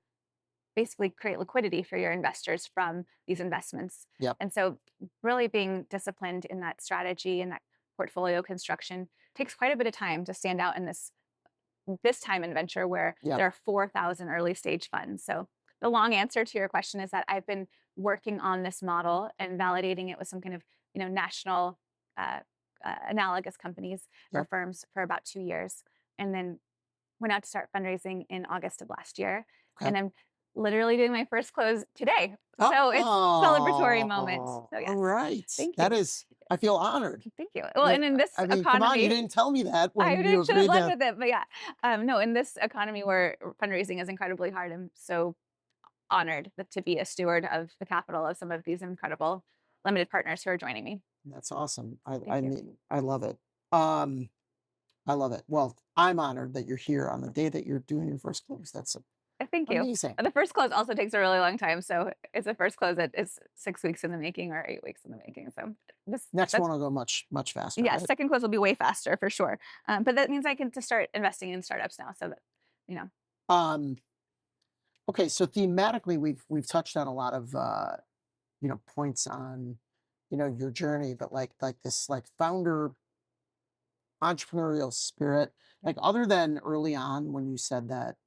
basically create liquidity for your investors from these investments. Yep. And so really being disciplined in that strategy and that portfolio construction takes quite a bit of time to stand out in this time in venture where Yep. there are 4,000 early stage funds. So the long answer to your question is that I've been working on this model and validating it with some kind of, national analogous companies or Yep. firms for about 2 years, and then went out to start fundraising in August of last year. Okay. And I'm literally doing my first close today. So it's a celebratory moment. So yes. All right. Thank That you. is, I feel honored. Thank you. Well, Like, and in this I mean, come on, you economy, didn't tell me that I when you should have agreed led to. with it, but yeah. No, in this economy where fundraising is incredibly hard, I'm so honored to be a steward of the capital of some of these incredible limited partners who are joining me. That's awesome. I Thank you. mean, I love it. I love it. Well, I'm honored that you're here on the day that you're doing your first close. That's Thank you. amazing. The first close also takes a really long time. So it's a first close that is 6 weeks in the making or 8 weeks in the making. So Next that's, one will go much faster. yeah, Right? second close will be way faster for sure. But that means I can to start investing in startups now. So that, Um, okay, so thematically, we've touched on a lot of points on your journey, but like this like founder entrepreneurial spirit, like other than early on when you said that,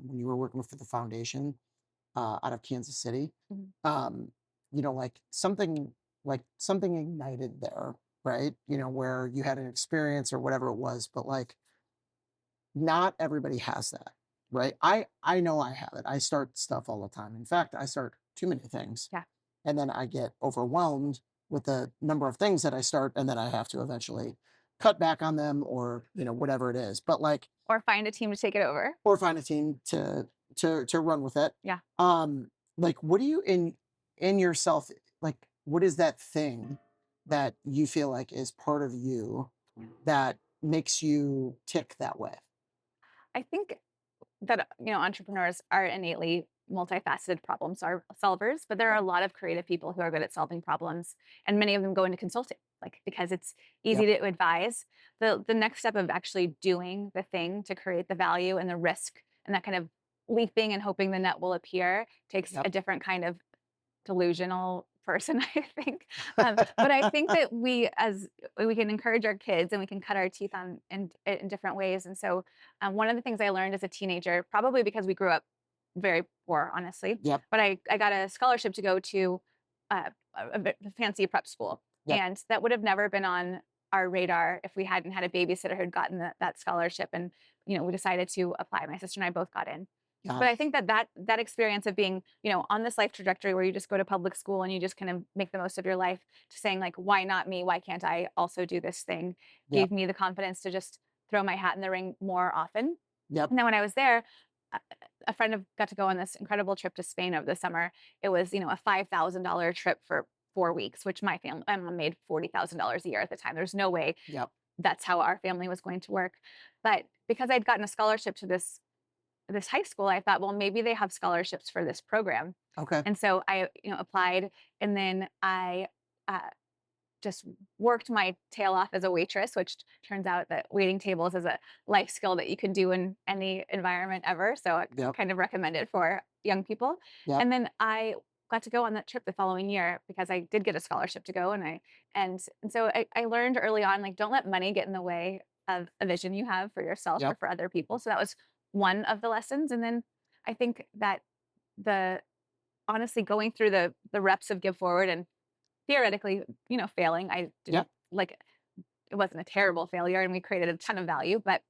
when you were working for the foundation, out of Kansas City, Mhm. um, like something ignited there, right? Where you had an experience or whatever it was, but like not everybody has that, right? I know I have it. I start stuff all the time. In fact, I start too many things, Yeah. and then I get overwhelmed with the number of things that I start, and then I have to eventually cut back on them, or whatever it is. But like, Or find a team to take it over. or find a team to run with it. Yeah. Like, what do you in yourself, like, what is that thing that you feel like is part of you that makes you tick that way? I think that entrepreneurs are innately multifaceted solvers, but there are a lot of creative people who are good at solving problems, and many of them go into consulting. like because it's Yep. easy to advise. The next step of actually doing the thing to create the value and the risk and that kind of leaping and hoping the net will appear takes Yep. a different kind of delusional person, I think. But I think that we can encourage our kids and we can cut our teeth on in different ways. And so, one of the things I learned as a teenager, probably because we grew up very poor, honestly, Yep. but I got a scholarship to go to a fancy prep school, Yep. and that would have never been on our radar if we hadn't had a babysitter who'd gotten that scholarship. And we decided to apply. My sister and I both got in. Yeah. But I think that experience of being, on this life trajectory where you just go to public school and you just kind of make the most of your life, to saying like, why not me? Why can't I also do this thing? Yep. Gave me the confidence to just throw my hat in the ring more often. Yep. And then when I was there, a a friend got to go on this incredible trip to Spain over the summer. It was, a $5,000 trip for 4 weeks, which my mom made $40,000 a year at the time. There's no way Yep. that's how our family was going to work. But because I'd gotten a scholarship to this high school, I thought, well, maybe they have scholarships for this program. Okay. And so I, applied, and then I uh, just worked my tail off as a waitress, which turns out that waiting tables is a life skill that you can do in any environment ever. So I Yep. kind of recommend it for young people. Yep. And then I got to go on that trip the following year because I did get a scholarship to go, and so I learned early on, like, don't let money get in the way of a vision you have for yourself or Yep. for other people. So that was one of the lessons. And then I think that the honestly going through the reps of Give Forward and theoretically, failing, I didn't Yep. like it wasn't a terrible failure and we created a ton of value, but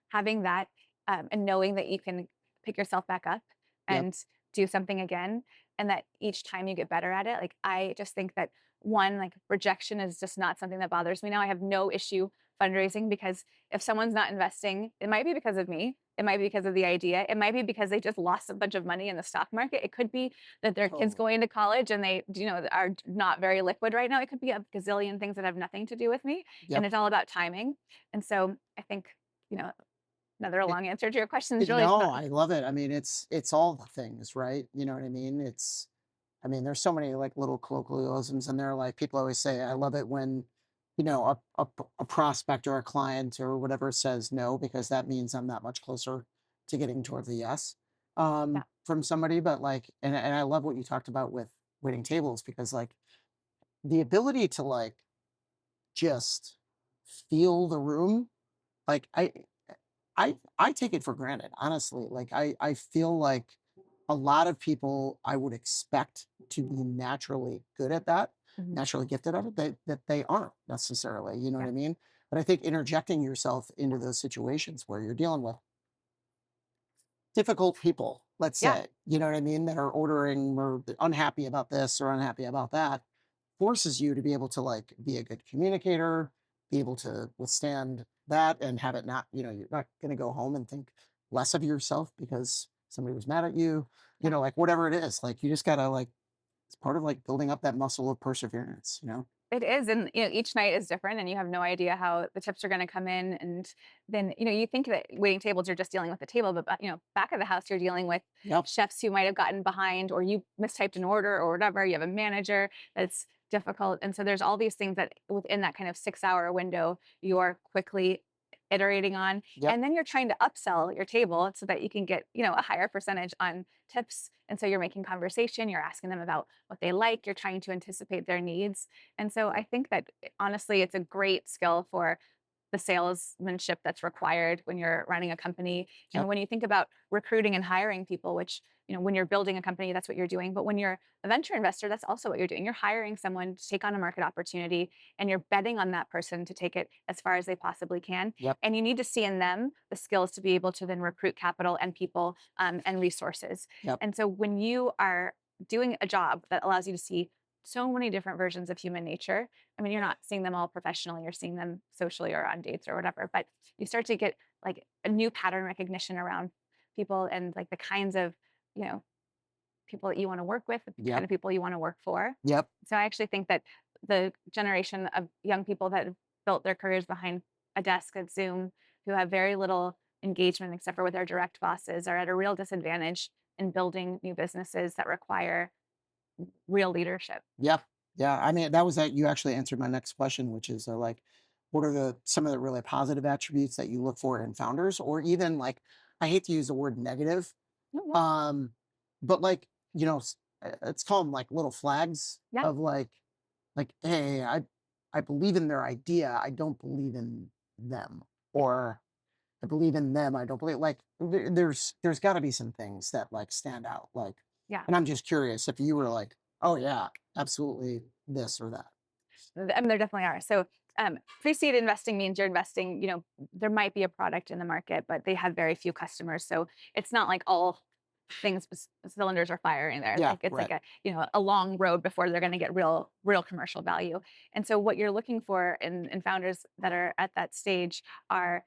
having that, and knowing that you can pick yourself back up Yep. and do something again, and that each time you get better at it. Like, I just think that one, like, rejection is just not something that bothers me now. I have no issue fundraising because if someone's not investing, it might be because of me. It might be because of the idea. It might be because they just lost a bunch of money in the stock market. It could be that their kids Totally. going to college and they, are not very liquid right now. It could be a gazillion things that have nothing to do with me. And Yep. it's all about timing. And so I think, you know, another It, long answer to your question is really it's no, about I love it. I mean, it's all the things, right? You know what I mean? I mean, there's so many like little colloquialisms in there. Like people always say, I love it when, a prospect or a client or whatever says no, because that means I'm that much closer to getting toward the yes yeah. from somebody. But like, and I love what you talked about with waiting tables because like the ability to like just feel the room, like I take it for granted, honestly. Like I feel like a lot of people I would expect to be naturally good at that, Mhm. naturally gifted at it, that they aren't necessarily. You know what Yeah. I mean? But I think interjecting yourself into those situations where you're dealing with difficult people, let's Yeah. say, you know what I mean, that are ordering or unhappy about this or unhappy about that, forces you to be able to like be a good communicator, be able to withstand that and have it not, you're not going to go home and think less of yourself because somebody was mad at you, Yeah. like whatever it is, like you just got to like, it's part of like building up that muscle of perseverance. It is, and, each night is different, and you have no idea how the tips are gonna come in, and then, you think that waiting tables, you're just dealing with the table, but, back of the house, you're dealing with Yep. chefs who might have gotten behind, or you mistyped an order or whatever, you have a manager that's difficult, and so there's all these things that within that kind of 6-hour window, you're quickly iterating on, Yep. and then you're trying to upsell your table so that you can get, a higher percentage on tips, and so you're making conversation, you're asking them about what they like, you're trying to anticipate their needs, and so I think that honestly, it's a great skill for the salesmanship that's required when you're running a company. And Yep. when you think about recruiting and hiring people, which, when you're building a company, that's what you're doing. But when you're a venture investor, that's also what you're doing. You're hiring someone to take on a market opportunity and you're betting on that person to take it as far as they possibly can. Yep. And you need to see in them the skills to be able to then recruit capital and people, and resources. Yep. And so when you are doing a job that allows you to see so many different versions of human nature. I mean, you're not seeing them all professionally, you're seeing them socially or on dates or whatever, but you start to get like a new pattern recognition around people and like the kinds of, you know, people that you want to work with, the kind Yep. of people you want to work for. Yep. So I actually think that the generation of young people that have built their careers behind a desk at Zoom, who have very little engagement except for with their direct bosses, are at a real disadvantage in building new businesses that require real leadership. Yep. Yeah, I mean, that was that you actually answered my next question, which is like, what are some of the really positive attributes that you look for in founders, or even like, I hate to use the word negative, Oh, yeah. um, but like, let's call them like little flags Yeah. of like, hey, I believe in their idea, I don't believe in them, or I believe in them, I don't believe like there's got to be some things that like stand out, like, Yeah. and I'm just curious if you were like, oh yeah, absolutely this or that. I mean, there definitely are. So, pre-seed investing means you're investing, there might be a product in the market, but they have very few customers. So it's not like all things, cylinders are firing there. Yeah, Like it's like right. a long road before they're going to get real commercial value. And so what you're looking for in founders that are at that stage are,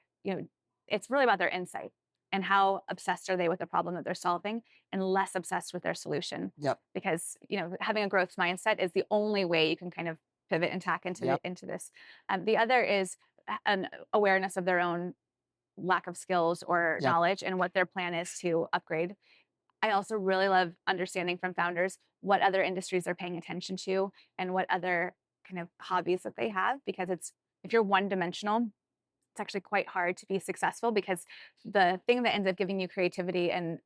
it's really about their insight and how obsessed are they with the problem that they're solving and less obsessed with their solution. Yep, Because, having a growth mindset is the only way you can kind of pivot and tack yep, into this. The other is an awareness of their own lack of skills or yep, knowledge and what their plan is to upgrade. I also really love understanding from founders what other industries they're paying attention to and what other kind of hobbies that they have, because it's if you're one dimensional, it's actually quite hard to be successful, because the thing that ends up giving you creativity and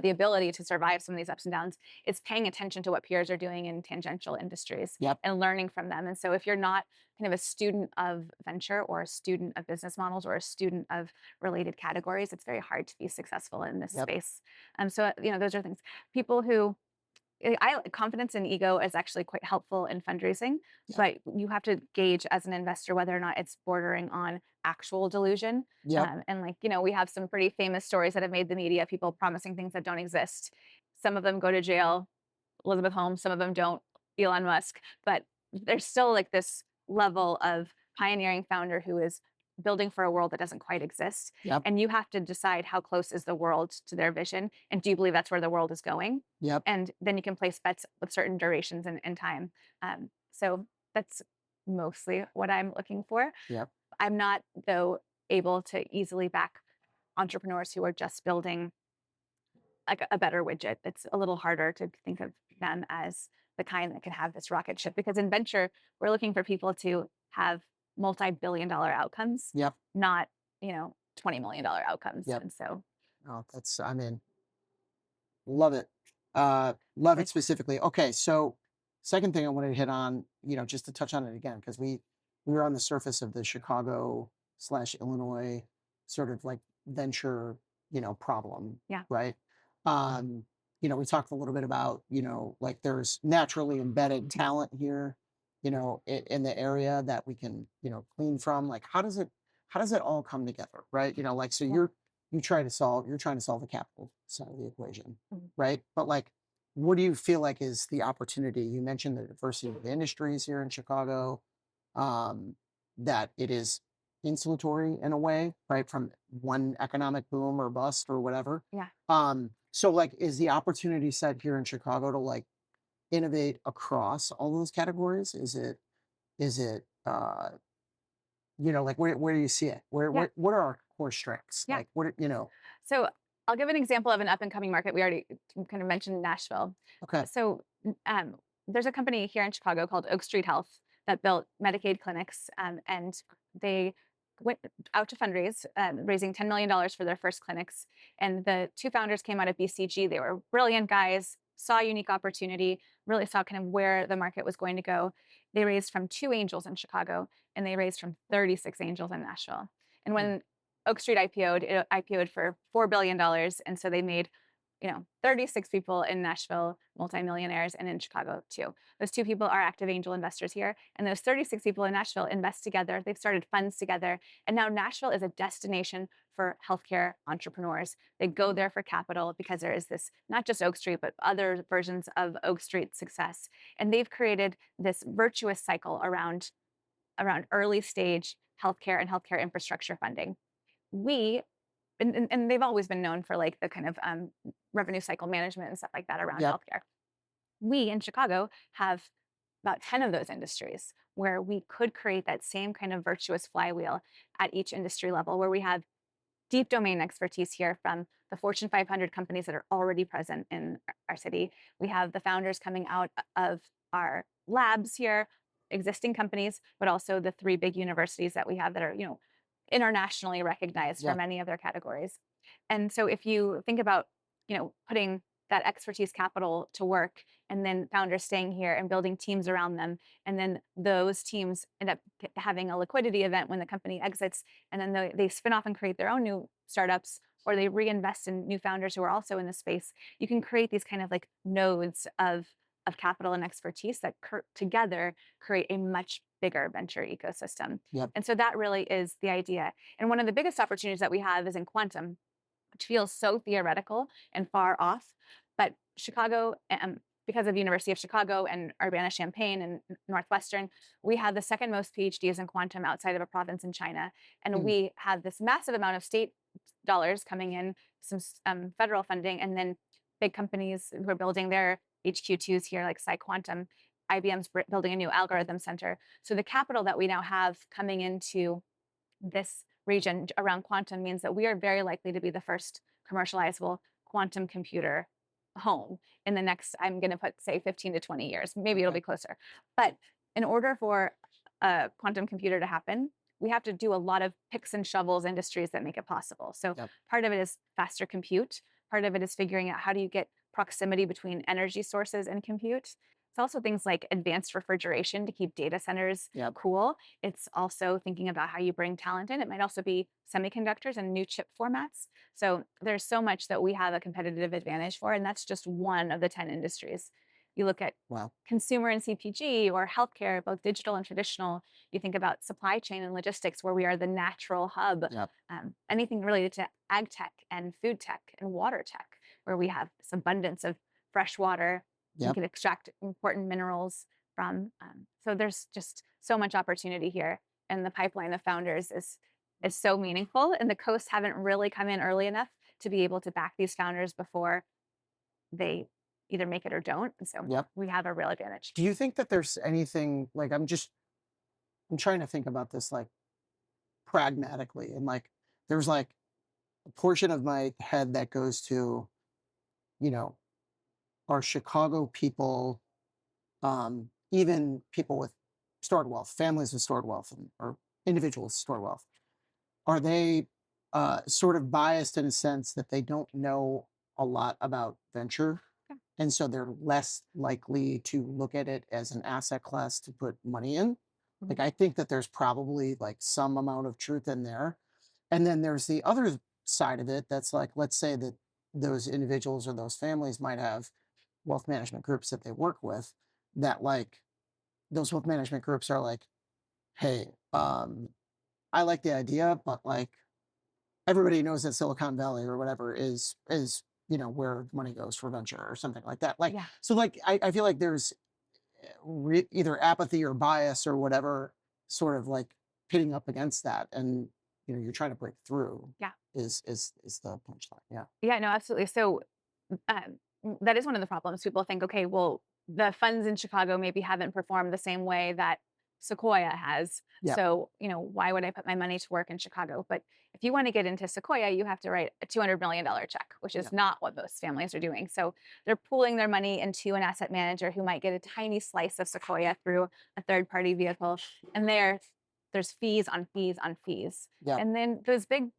the ability to survive some of these ups and downs is paying attention to what peers are doing in tangential industries yep, and learning from them. And so if you're not kind of a student of venture or a student of business models or a student of related categories, it's very hard to be successful in this yep, space. So those are things. People who confidence and ego is actually quite helpful in fundraising, yep, but you have to gauge as an investor whether or not it's bordering on actual delusion. yep, And like, we have some pretty famous stories that have made the media, people promising things that don't exist. Some of them go to jail, Elizabeth Holmes, some of them don't, Elon Musk, but there's still like this level of pioneering founder who is building for a world that doesn't quite exist. yep, And you have to decide how close is the world to their vision. And do you believe that's where the world is going? yep, And then you can place bets with certain durations and time. So that's mostly what I'm looking for. yep, I'm not, though, able to easily back entrepreneurs who are just building like a better widget. It's a little harder to think of them as the kind that can have this rocket ship, because in venture, we're looking for people to have multi-billion-dollar outcomes, yep, not, $20 million outcomes. yep. And so, Oh, that's, I mean, love it. Love it like, specifically. Okay, so second thing I wanted to hit on, just to touch on it again, because we were on the surface of the Chicago slash Illinois sort of like venture, problem, yeah, right? We talked a little bit about, like there's naturally embedded talent here, in the area that we can, glean from. Like how does it all come together, right? Like so yeah. you're trying to solve the capital side of the equation, Mhm. right? But like, what do you feel like is the opportunity? You mentioned the diversity of the industries here in Chicago, um, that it is insulatory in a way, right, from one economic boom or bust or whatever. Yeah. So like, is the opportunity set here in Chicago to like innovate across all those categories? Is it like where do you see it? Yeah. What are our core strengths? Yeah. Like what? So I'll give an example of an up and coming market. We already kind of mentioned Nashville. Okay. So there's a company here in Chicago called Oak Street Health that built Medicaid clinics, and they went out to fundraise, raising $10 million for their first clinics. And the two founders came out of BCG. They were brilliant guys, saw a unique opportunity, really saw kind of where the market was going to go. They raised from 2 angels in Chicago, and they raised from 36 angels in Nashville. And Mm, when Oak Street IPO'd, it IPO'd for $4 billion. And so they made, 36 people in Nashville multimillionaires, and in Chicago too. Those two people are active angel investors here. And those 36 people in Nashville invest together. They've started funds together. And now Nashville is a destination for healthcare entrepreneurs. They go there for capital because there is this, not just Oak Street, but other versions of Oak Street success. And they've created this virtuous cycle around early stage healthcare and healthcare infrastructure funding. We and they've always been known for like the kind of revenue cycle management and stuff like that around yep. healthcare. We in Chicago have about 10 of those industries where we could create that same kind of virtuous flywheel at each industry level, where we have deep domain expertise here from the Fortune 500 companies that are already present in our city. We have the founders coming out of our labs here, existing companies, but also the three big universities that we have that are, internationally recognized for Yeah. many of their categories. And so if you think about, putting that expertise capital to work and then founders staying here and building teams around them, and then those teams end up having a liquidity event when the company exits, and then they spin off and create their own new startups, or they reinvest in new founders who are also in the space. You can create these kind of like nodes of capital and expertise that together create a much bigger venture ecosystem. Yep. And so that really is the idea. And one of the biggest opportunities that we have is in quantum, which feels so theoretical and far off. But Chicago, because of University of Chicago and Urbana-Champaign and Northwestern, we have the second most PhDs in quantum outside of a province in China. And Mm. we have this massive amount of state dollars coming in, some federal funding, and then big companies who are building their HQ2s here, like PsiQuantum. IBM's building a new algorithm center. So the capital that we now have coming into this region around quantum means that we are very likely to be the first commercializable quantum computer home in the next, I'm going to put, say, 15 to 20 years. Maybe it'll Okay. be closer. But in order for a quantum computer to happen, we have to do a lot of picks and shovels industries that make it possible. So Yep. part of it is faster compute. Part of it is figuring out how do you get proximity between energy sources and compute. It's also things like advanced refrigeration to keep data centers Yep. cool. It's also thinking about how you bring talent in. It might also be semiconductors and new chip formats. So there's so much that we have a competitive advantage for, and that's just one of the 10 industries. You look at Wow. consumer and CPG or healthcare, both digital and traditional. You think about supply chain and logistics, where we are the natural hub. Yep. Anything related to ag tech and food tech and water tech, where we have this abundance of fresh water. We Yep. can extract important minerals from. So there's just so much opportunity here, and the pipeline of founders is so meaningful. And the coasts haven't really come in early enough to be able to back these founders before they either make it or don't. And so Yep. we have a real advantage. Do you think that there's anything like I'm trying to think about this like pragmatically, and like there's like a portion of my head that goes to, you know, are Chicago people, even people with stored wealth, families with stored wealth, or individuals with stored wealth, are they sort of biased in a sense that they don't know a lot about venture? Yeah. And so they're less likely to look at it as an asset class to put money in. Like, Mhm. I think that there's probably like some amount of truth in there. And then there's the other side of it that's like, let's say that those individuals or those families might have wealth management groups that they work with, that like those wealth management groups are like, hey, I like the idea, but like everybody knows that Silicon Valley or whatever is where money goes for venture or something like that. Like Yeah. so, like I feel like there's either apathy or bias or whatever, sort of like pitting up against that, and you're trying to break through. Yeah. Is the punchline? Yeah. Yeah, no, absolutely. So that is one of the problems. People think, okay, well, the funds in Chicago maybe haven't performed the same way that Sequoia has. Yeah. So, why would I put my money to work in Chicago? But if you want to get into Sequoia, you have to write a $200 million check, which Yeah. is not what most families are doing. So they're pooling their money into an asset manager who might get a tiny slice of Sequoia through a third party vehicle. And there's fees on fees on fees. Yeah. And then those big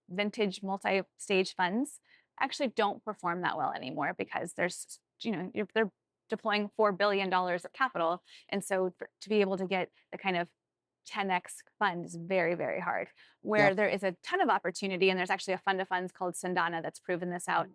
vintage, multi-stage funds actually don't perform that well anymore because they're deploying $4 billion of capital. And so to be able to get the kind of 10x fund is very, very hard. Where Yep. there is a ton of opportunity, and there's actually a fund of funds called Sundana that's proven this out,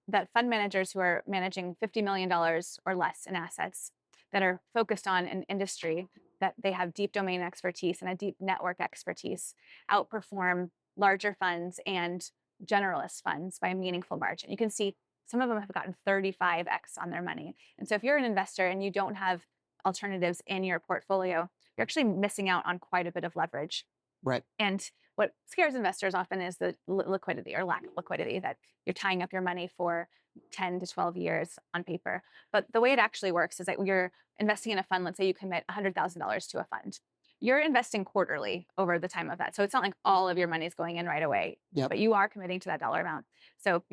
that fund managers who are managing $50 million or less in assets that are focused on an industry that they have deep domain expertise and a deep network expertise outperform larger funds and generalist funds by a meaningful margin. You can see some of them have gotten 35x on their money. And so if you're an investor and you don't have alternatives in your portfolio, you're actually missing out on quite a bit of leverage. Right. And what scares investors often is the liquidity or lack of liquidity, that you're tying up your money for 10 to 12 years on paper. But the way it actually works is that you're investing in a fund. Let's say you commit $100,000 to a fund. You're investing quarterly over the time of that. So it's not like all of your money is going in right away, Yep. but you are committing to that dollar amount. So,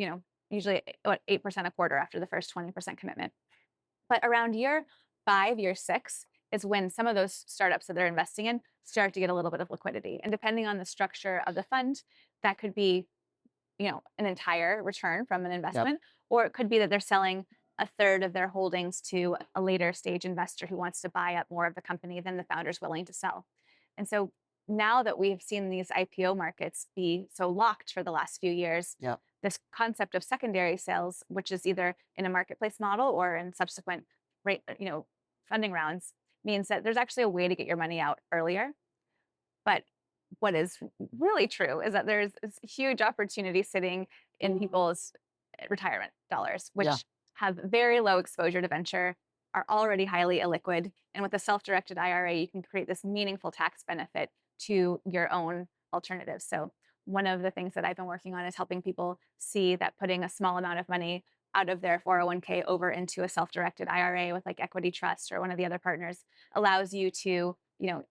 usually 8% a quarter after the first 20% commitment. But around year 5, year 6 is when some of those startups that they're investing in start to get a little bit of liquidity. And depending on the structure of the fund, that could be, an entire return from an Yep. investment, or it could be that they're selling a third of their holdings to a later stage investor who wants to buy up more of the company than the founder's willing to sell. And so now that we've seen these IPO markets be so locked for the last few years, Yep. this concept of secondary sales, which is either in a marketplace model or in subsequent rate, funding rounds, means that there's actually a way to get your money out earlier. But what is really true is that there's this huge opportunity sitting in people's retirement dollars, Yeah. which have very low exposure to venture, are already highly illiquid. And with a self directed IRA, you can create this meaningful tax benefit to your own alternatives. So, one of the things that I've been working on is helping people see that putting a small amount of money out of their 401k over into a self directed IRA with like equity trust or one of the other partners allows you to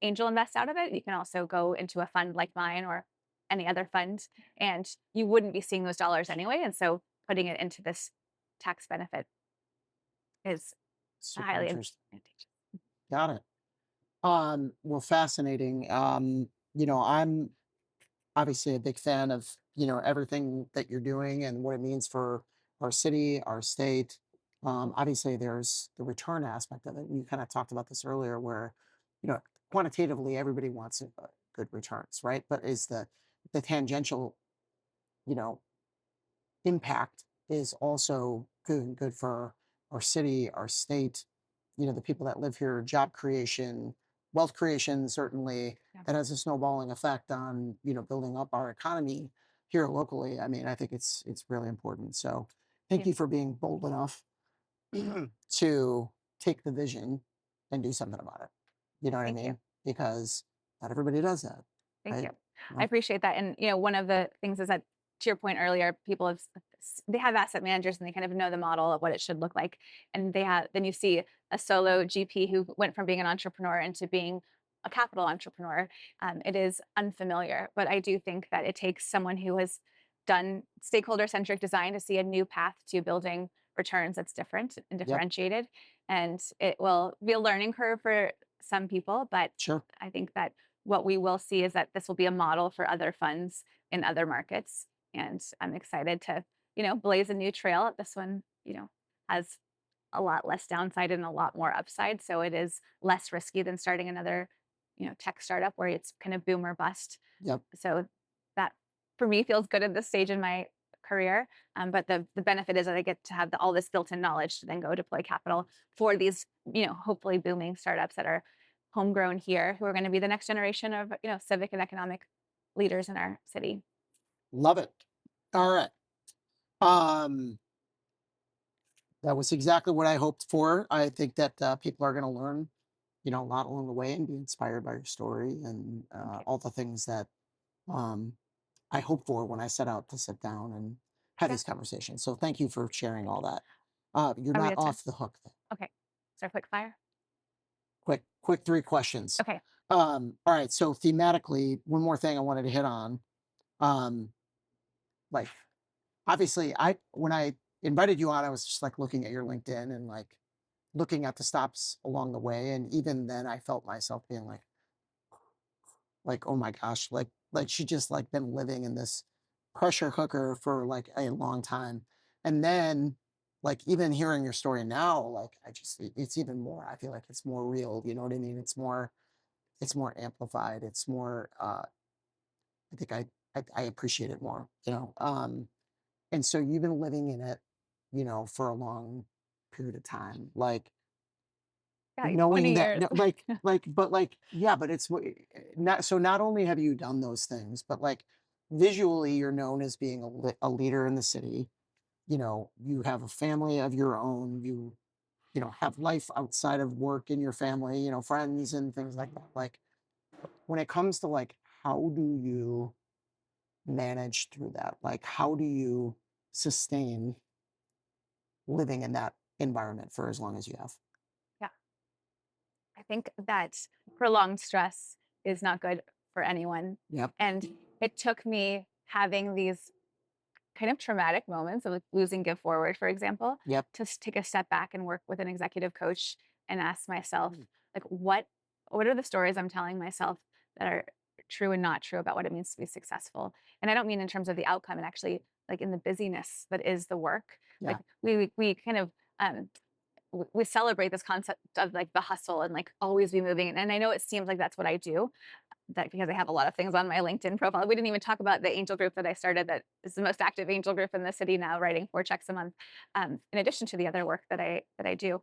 angel invest out of it. You can also go into a fund like mine or any other fund, and you wouldn't be seeing those dollars anyway. And so putting it into this tax benefit is Super highly interesting. advantageous. Got it. Well, fascinating. I'm obviously a big fan of, everything that you're doing and what it means for our city, our state. Obviously there's the return aspect of it. You kind of talked about this earlier where, quantitatively everybody wants good returns, right? But is the tangential, you know, impact is also good for our city, our state, the people that live here, job creation, wealth creation, certainly Yeah. that has a snowballing effect on, building up our economy here locally. I mean, I think it's really important. So thank Yeah. you for being bold enough to take the vision and do something about it. You know what I Thank you. mean? Because not everybody does that. Thank Right? you. I No? appreciate that. And one of the things is that, to your point earlier, people they have asset managers and they kind of know the model of what it should look like. And then you see a solo GP who went from being an entrepreneur into being a capital entrepreneur. It is unfamiliar, but I do think that it takes someone who has done stakeholder centric design to see a new path to building returns that's different and Yep. differentiated. And it will be a learning curve for some people, but Sure. I think that what we will see is that this will be a model for other funds in other markets. And I'm excited to, blaze a new trail. This one, has a lot less downside and a lot more upside. So it is less risky than starting another, tech startup where it's kind of boom or bust. Yep. So that for me feels good at this stage in my career. But the benefit is that I get to have all this built-in knowledge to then go deploy capital for these, hopefully booming startups that are homegrown here, who are going to be the next generation of, civic and economic leaders in our city. Love it. All right. Um, that was exactly what I hoped for. I think that people are going to learn, a lot along the way and be inspired by your story and Thank you. all the things that um, I hope for when I set out to sit down and have Yeah. these conversations. So thank you for sharing Thank all you. that. You're Are we not at time? off the hook. Though. Okay. So quick fire. Quick 3 questions. Okay. All right. So thematically, one more thing I wanted to hit on. Um, like obviously, when I invited you on, I was just like looking at your LinkedIn and like looking at the stops along the way, and even then, I felt myself being like, oh my gosh, like she just like been living in this pressure cooker for like a long time, and then like even hearing your story now, like it's even more. I feel like it's more real. You know what I mean? It's more amplified. It's more. I think I appreciate it more. And so you've been living in it, for a long period of time, like Yeah, like knowing 20 that, years. but like, yeah, but not so. Not only have you done those things, but like visually, you're known as being a leader in the city. You have a family of your own. You have life outside of work in your family. Friends and things like that. Like when it comes to like, how do you manage through that? Like, how do you sustain living in that environment for as long as you have? Yeah. I think that prolonged stress is not good for anyone. Yep. And it took me having these kind of traumatic moments of like losing Give Forward, for example, Yep. to take a step back and work with an executive coach and ask myself, Mm. like, what are the stories I'm telling myself that are true and not true about what it means to be successful? And I don't mean in terms of the outcome, and actually like in the busyness that is the work. Yeah. Like we kind of um we celebrate this concept of like the hustle and like always be moving. And I know it seems like that's what I do, that because I have a lot of things on my LinkedIn profile. We didn't even talk about the angel group that I started that is the most active angel group in the city now, writing 4 checks a month, in addition to the other work that I do.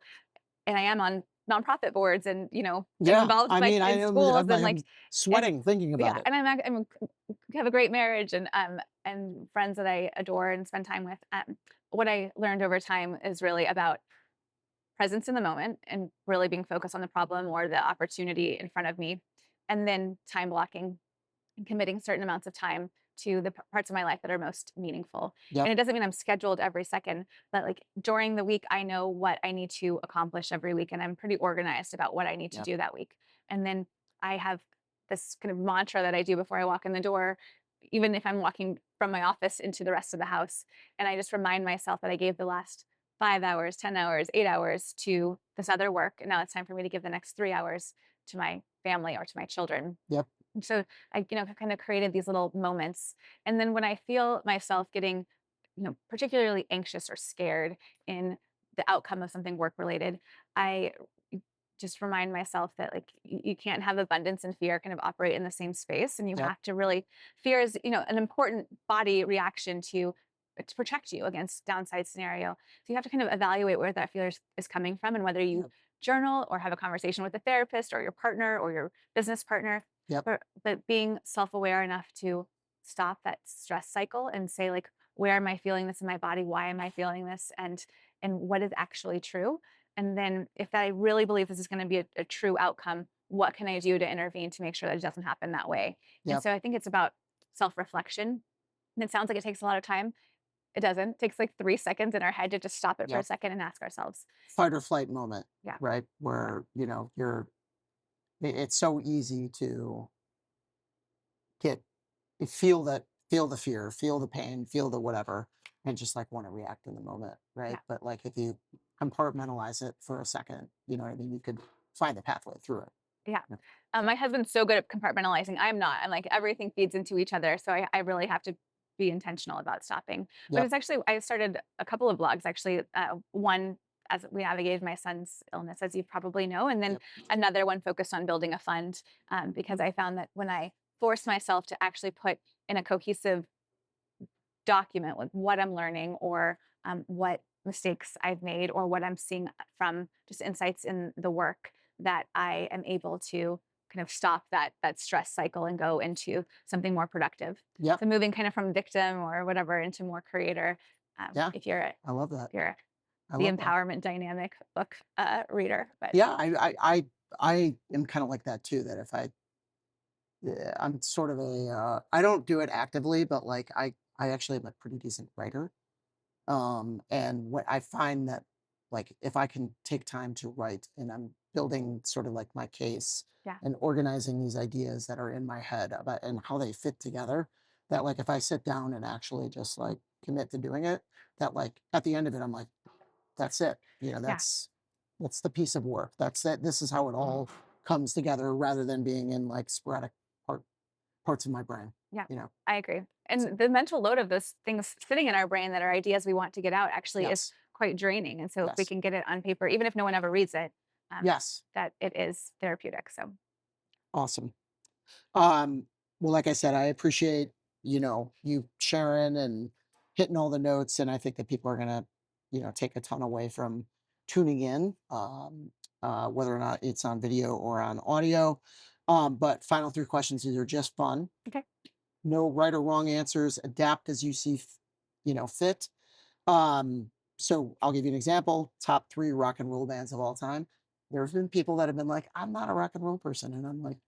And I am on nonprofit boards and, I'm Yeah. involved I like mean, in schools and like, I'm and sweating thinking about yeah, it. and have a great marriage and friends that I adore and spend time with. What I learned over time is really about presence in the moment and really being focused on the problem or the opportunity in front of me, and then time blocking and committing certain amounts of time to the parts of my life that are most meaningful. And Yep. it doesn't mean I'm scheduled every second, but like during the week, I know what I need to accomplish every week, and I'm pretty organized about what I need to Yep. do that week. And then I have this kind of mantra that I do before I walk in the door, even if I'm walking from my office into the rest of the house. And I just remind myself that I gave the last 5 hours, 10 hours, 8 hours to this other work. And now it's time for me to give the next 3 hours to my family or to my children. Yep. And so I, have kind of created these little moments. And then when I feel myself getting, particularly anxious or scared in the outcome of something work related, I just remind myself that like you can't have abundance and fear kind of operate in the same space. And you Yep. have to really, fear is, an important body reaction to protect you against downside scenario. So you have to kind of evaluate where that fear is coming from and whether you Yep. journal or have a conversation with a therapist or your partner or your business partner, Yep. but being self-aware enough to stop that stress cycle and say like, where am I feeling this in my body? Why am I feeling this? And what is actually true? And then if I really believe this is going to be a true outcome, what can I do to intervene to make sure that it doesn't happen that way? And Yep. so I think it's about self-reflection. And it sounds like it takes a lot of time. It doesn't. It takes like 3 seconds in our head to just stop it for a Yep. second and ask ourselves. Fight or flight moment, Yeah. right? Yeah. Where, it's so easy to get, feel the fear, feel the pain, feel the whatever, and just like want to react in the moment, right? Yeah. But like if you compartmentalize it for a second, you know what I mean? You could find the pathway through it. Yeah. Yeah. My husband's so good at compartmentalizing. I'm not. I'm like everything feeds into each other. So I really have to be intentional about stopping. But Yep. it's actually, I started a couple of blogs actually. One as we navigated my son's illness, as you probably know, and then Yep. another one focused on building a fund, because I found that when I force myself to actually put in a cohesive document with what I'm learning or what mistakes I've made or what I'm seeing from just insights in the work, that I am able to kind of stop that stress cycle and go into something more productive. Yep. So moving kind of from victim or whatever into more creator. Yeah. If you're I love that. if you're I the love that. empowerment dynamic book reader, but Yeah. I am kind of like that too. That if yeah, I'm sort of I don't do it actively, but like I actually am a pretty decent writer. And what I find that like if I can take time to write and I'm building sort of like my case yeah, and organizing these ideas that are in my head about and how they fit together, that like if I sit down and actually just like commit to doing it, that like at the end of it, I'm like, that's it. yeah. That's the piece of work. That's it. This is how it all comes together rather than being in like sporadic part, parts of my brain, Yeah, you know? I agree. So, And the mental load of those things sitting in our brain that are ideas we want to get out actually is yes, quite draining. And so if we yes, can get it on paper, even if no one ever reads it, yes. that it is therapeutic. So Awesome. Um, well, like I said, I appreciate, you sharing and hitting all the notes. And I think that people are going to, take a ton away from tuning in, whether or not it's on video or on audio. But final three questions, these are just fun. okay. No right or wrong answers. Adapt as you see, fit. So I'll give you an example. Top three rock and roll bands of all time. There's been people that have been like, I'm not a rock and roll person. And I'm like,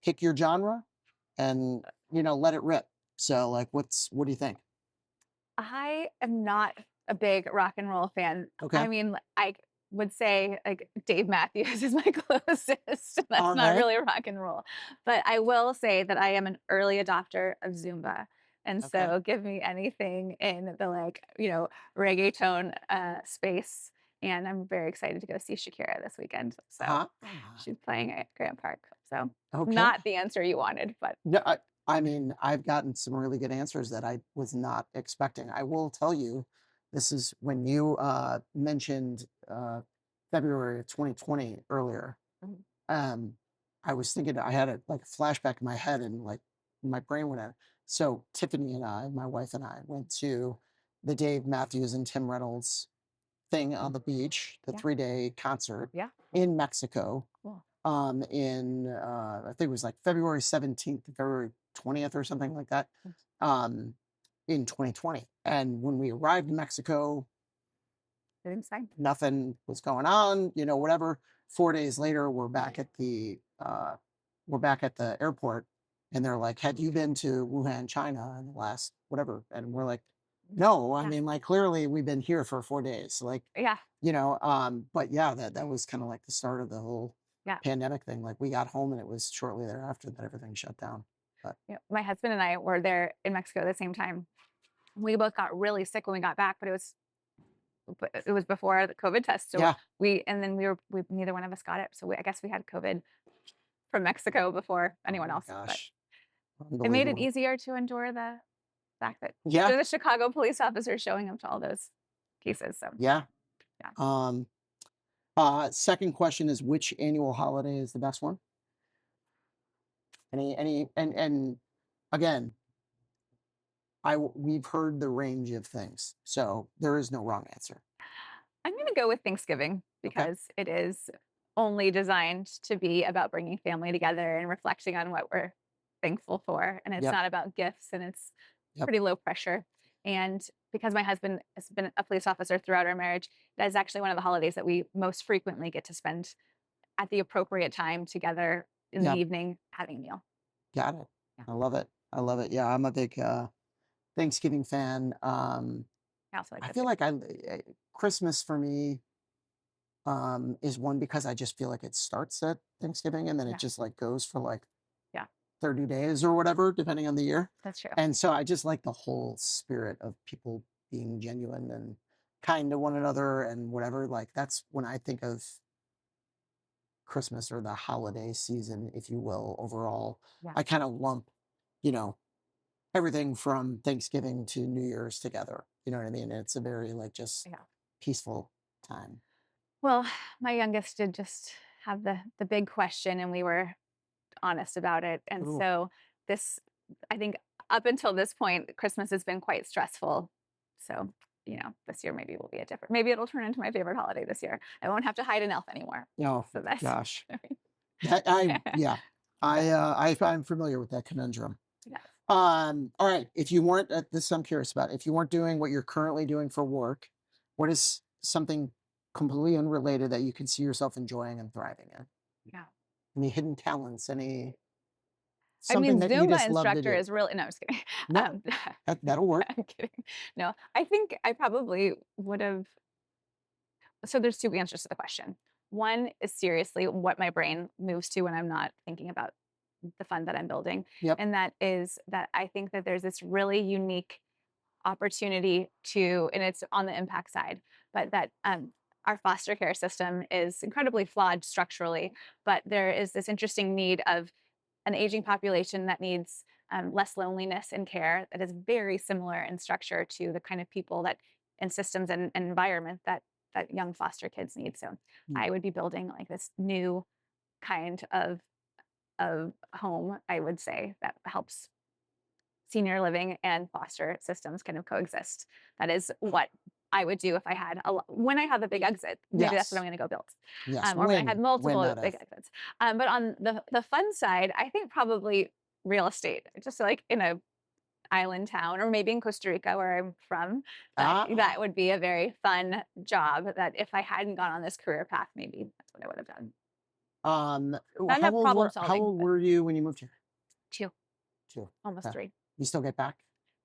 pick your genre and, let it rip. So like, what do you think? I am not a big rock and roll fan. Okay. I mean, I would say like Dave Matthews is my closest. That's All not right. really rock and roll. But I will say that I am an early adopter of Zumba. And Okay. so give me anything in the like, reggaeton space. and I'm very excited to go see Shakira this weekend. So Ah, she's playing at Grant Park. So okay. not the answer you wanted, but No, I mean, I've gotten some really good answers that I was not expecting. I will tell you, this is when you mentioned February of 2020 earlier. mhm, Um, I was thinking I had a like a flashback in my head and like my brain went out. So Tiffany and I, my wife and I, went to the Dave Matthews and Tim Reynolds thing on the beach, the yeah, 3-day concert yeah, in Mexico. cool. In I think it was like February 17th, February 20th or something like that. Mm, Um, in 2020. And when we arrived in Mexico, everything's fine. nothing was going on, whatever. 4 days later, we're back at the airport and they're like, have you been to Wuhan, China in the last whatever? And we're like, Mm, no, I yeah, mean, like clearly we've been here for 4 days. Like, yeah, but yeah, that was kind of like the start of the whole yeah. pandemic thing. Like we got home and it was shortly thereafter that everything shut down. But Yeah. My husband and I were there in Mexico at the same time. We both got really sick when we got back, but it was before the COVID test. So yeah, and then we neither one of us got it. So I guess we had COVID from Mexico before oh anyone my else. But gosh, it made it unbelievable. easier to endure the fact that Yeah, the Chicago police officers showing up to all those cases. So yeah. yeah. Um, second question is which annual holiday is the best one? And again, we've heard the range of things, so there is no wrong answer. I'm going to go with Thanksgiving Okay. because it is only designed to be about bringing family together and reflecting on what we're thankful for. And it's Yep. not about gifts and it's Yep. pretty low pressure. And because my husband has been a police officer throughout our marriage, that is actually one of the holidays that we most frequently get to spend at the appropriate time together in the Yep. evening having a meal. Got it. Yeah. I love it. I love it. Yeah, I'm a big Thanksgiving fan. I also like I that feel too. like Christmas for me is one because I just feel like it starts at Thanksgiving and then it Yeah. just like goes for like Yeah. 30 days or whatever, depending on the year. That's true. And so I just like the whole spirit of people being genuine and kind to one another and whatever. Like that's when I think of Christmas or the holiday season, if you will, overall. Yeah. I kind of lump, you know, everything from Thanksgiving to New Year's together. You know what I mean? It's a very like just Yeah. peaceful time. Well, my youngest did just have the big question and we were honest about it. And Ooh, so this, I think up until this point, Christmas has been quite stressful. So, this year maybe will be a different, maybe it'll turn into my favorite holiday this year. I won't have to hide an elf anymore. oh So that's, gosh. I mean, That yeah. yeah, I'm familiar with that conundrum. yes. All right. If you weren't this I'm curious about. If you weren't doing what you're currently doing for work, what is something completely unrelated that you can see yourself enjoying and thriving in? Yeah. Any hidden talents? Any I mean, something that you Zumba just love to instructor do? is really, no, I'm just kidding. No, Um, that'll work. I'm kidding. No, I think I probably would have. So there's two answers to the question. One is seriously what my brain moves to when I'm not thinking about the fund that I'm building. Yep. And that is that I think that there's this really unique opportunity to, and it's on the impact side, but that our foster care system is incredibly flawed structurally, but there is this interesting need of an aging population that needs less loneliness and care that is very similar in structure to the kind of people that and systems and environment that young foster kids need. So Mm, I would be building like this new kind of home, I would say, that helps senior living and foster systems kind of coexist. That is what I would do if I had when I have a big exit. Maybe that's what I'm yes. going to go build, Yes. or when I had When multiple not big if. exits. But on the fun side, I think probably real estate, just like in a island town, or maybe in Costa Rica where I'm from. That Ah. would be a very fun job. That if I hadn't gone on this career path, maybe that's what I would have done. Not enough problem How solving, old but were you when you moved here? two, 2. almost Okay. three. You still get back?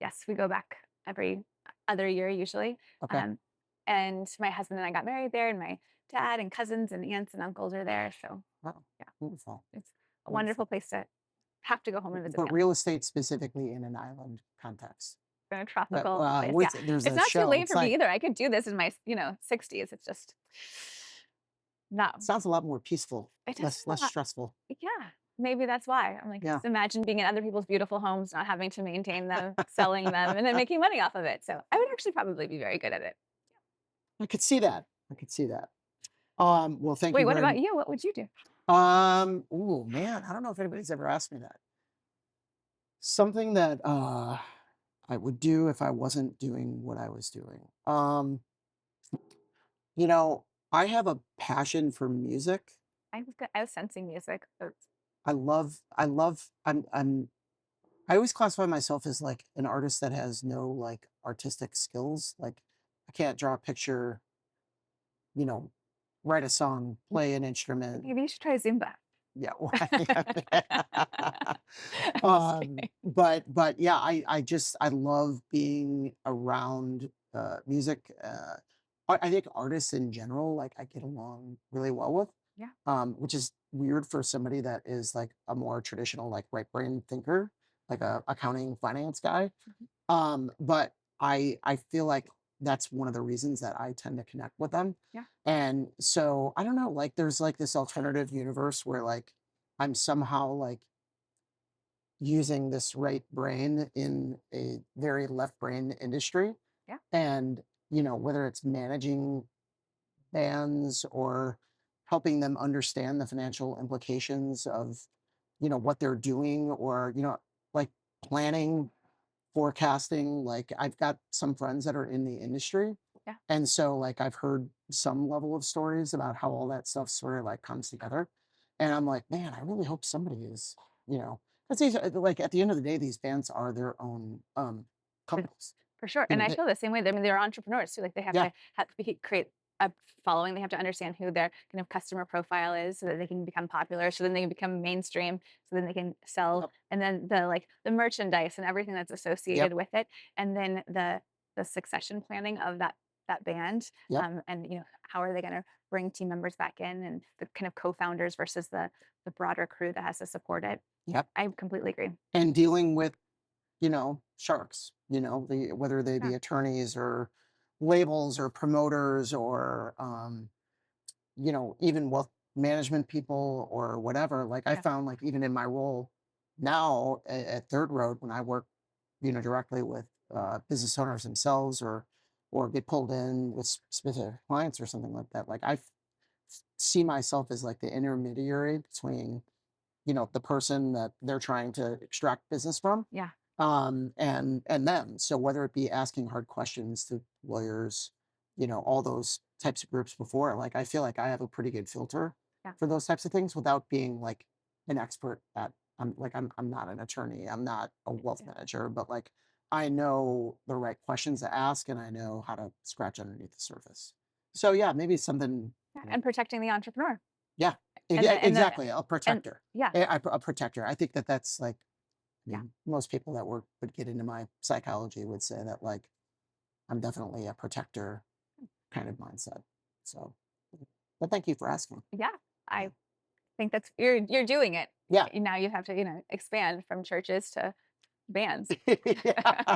Yes, we go back every other year usually. Okay. Um, and my husband and I got married there, and my dad and cousins and aunts and uncles are there. So Wow. yeah, Beautiful. it's a wonderful Beautiful. place to have to go home and visit But family. real estate specifically in an island context. in a tropical place. Yeah, there's it's a not too show. late It's for me like either. I could do this in my 60s. It's just no. sounds a lot more peaceful, It does less not. stressful. Yeah, maybe that's why. I'm like, Yeah, just imagine being in other people's beautiful homes, not having to maintain them, selling them, and then making money off of it. So I would actually probably be very good at it. I could see that. I could see that. Well, thank Wait, you what very about you? What would you do? oh man, I don't know if anybody's ever asked me that. Something that I would do if I wasn't doing what I was doing. You know, I have a passion for music. I was sensing music. I always classify myself as like an artist that has no like artistic skills. Like I can't draw a picture, you know, write a song, play an instrument. Maybe you should try Zumba. Yeah. I'm just kidding. But yeah, I love being around music. I think artists in general, like I get along really well with, Yeah. which is weird for somebody that is like a more traditional, like right brain thinker, like a accounting finance guy. Mhm. But I feel like that's one of the reasons that I tend to connect with them. Yeah. And so I don't know, like there's like this alternative universe where like I'm somehow like using this right brain in a very left brain industry. Yeah. And, you know, whether it's managing bands or helping them understand the financial implications of, you know, what they're doing or, you know, like planning, forecasting. Like I've got some friends that are in the industry. Yeah. And so like I've heard some level of stories about how all that stuff sort of like comes together. And I'm like, man, I really hope somebody is, you know, because these are like at the end of the day, these bands are their own companies. For sure. You And know, I feel the same way. I mean, they're entrepreneurs too. Like they have yeah, to create a following. They have to understand who their kind of customer profile is so that they can become popular. So then they can become mainstream. So then they can sell. yep, And then the merchandise and everything that's yep, associated with it. And then the succession planning of that band. yep, And how are they going to bring team members back in and the kind of co-founders versus the broader crew that has to support it. yep. I completely agree. And dealing with, you know, sharks, you know, whether they Yeah. be attorneys or labels or promoters or you know, even wealth management people or whatever. Like I Yeah. found like even in my role now at Third Road when I work, you know, directly with business owners themselves or get pulled in with specific clients or something like that. Like see myself as like the intermediary between, you know, the person that they're trying to extract business from Yeah. and them. So whether it be asking hard questions to lawyers, you know, all those types of groups before, like I feel like I have a pretty good filter Yeah. for those types of things without being like an expert at I'm not an attorney, I'm not a wealth Yeah. manager, but like I know the right questions to ask and I know how to scratch underneath the surface. So yeah, maybe something, Yeah, you know, and protecting the entrepreneur. yeah, And exactly, a and protector. yeah, A protector. I think that that's like I yeah, mean, most people that work would get into my psychology would say that like I'm definitely a protector kind of mindset. So, but thank you for asking. yeah. Yeah. I think that's you're doing it. Yeah. Now you have to, expand from churches to bands. Yeah. I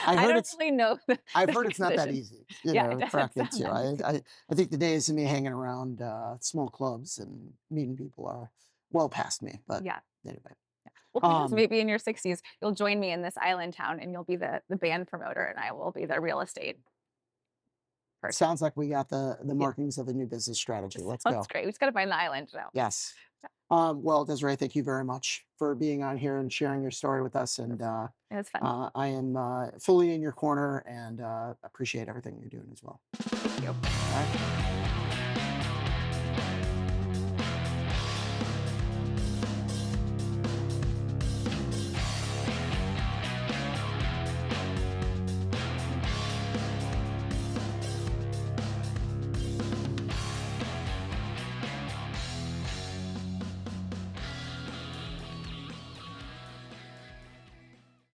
I heard don't it's really know I've the heard it's not that transition. easy, you Yeah, it know, to doesn't crack sound into. that easy. I think the days of me hanging around small clubs and meeting people are well past me. But Yeah. anyway, Well, who knows? um, Maybe in your 60s, you'll join me in this island town and you'll be the band promoter and I will be the real estate person. sounds like we got the Yeah. markings of a new business strategy. Let's Sounds go. great. We just got to find the island now. Yes. Well, Desiree, thank you very much for being on here and sharing your story with us. And It was fun. I am fully in your corner and appreciate everything you're doing as well. Thank you. All right.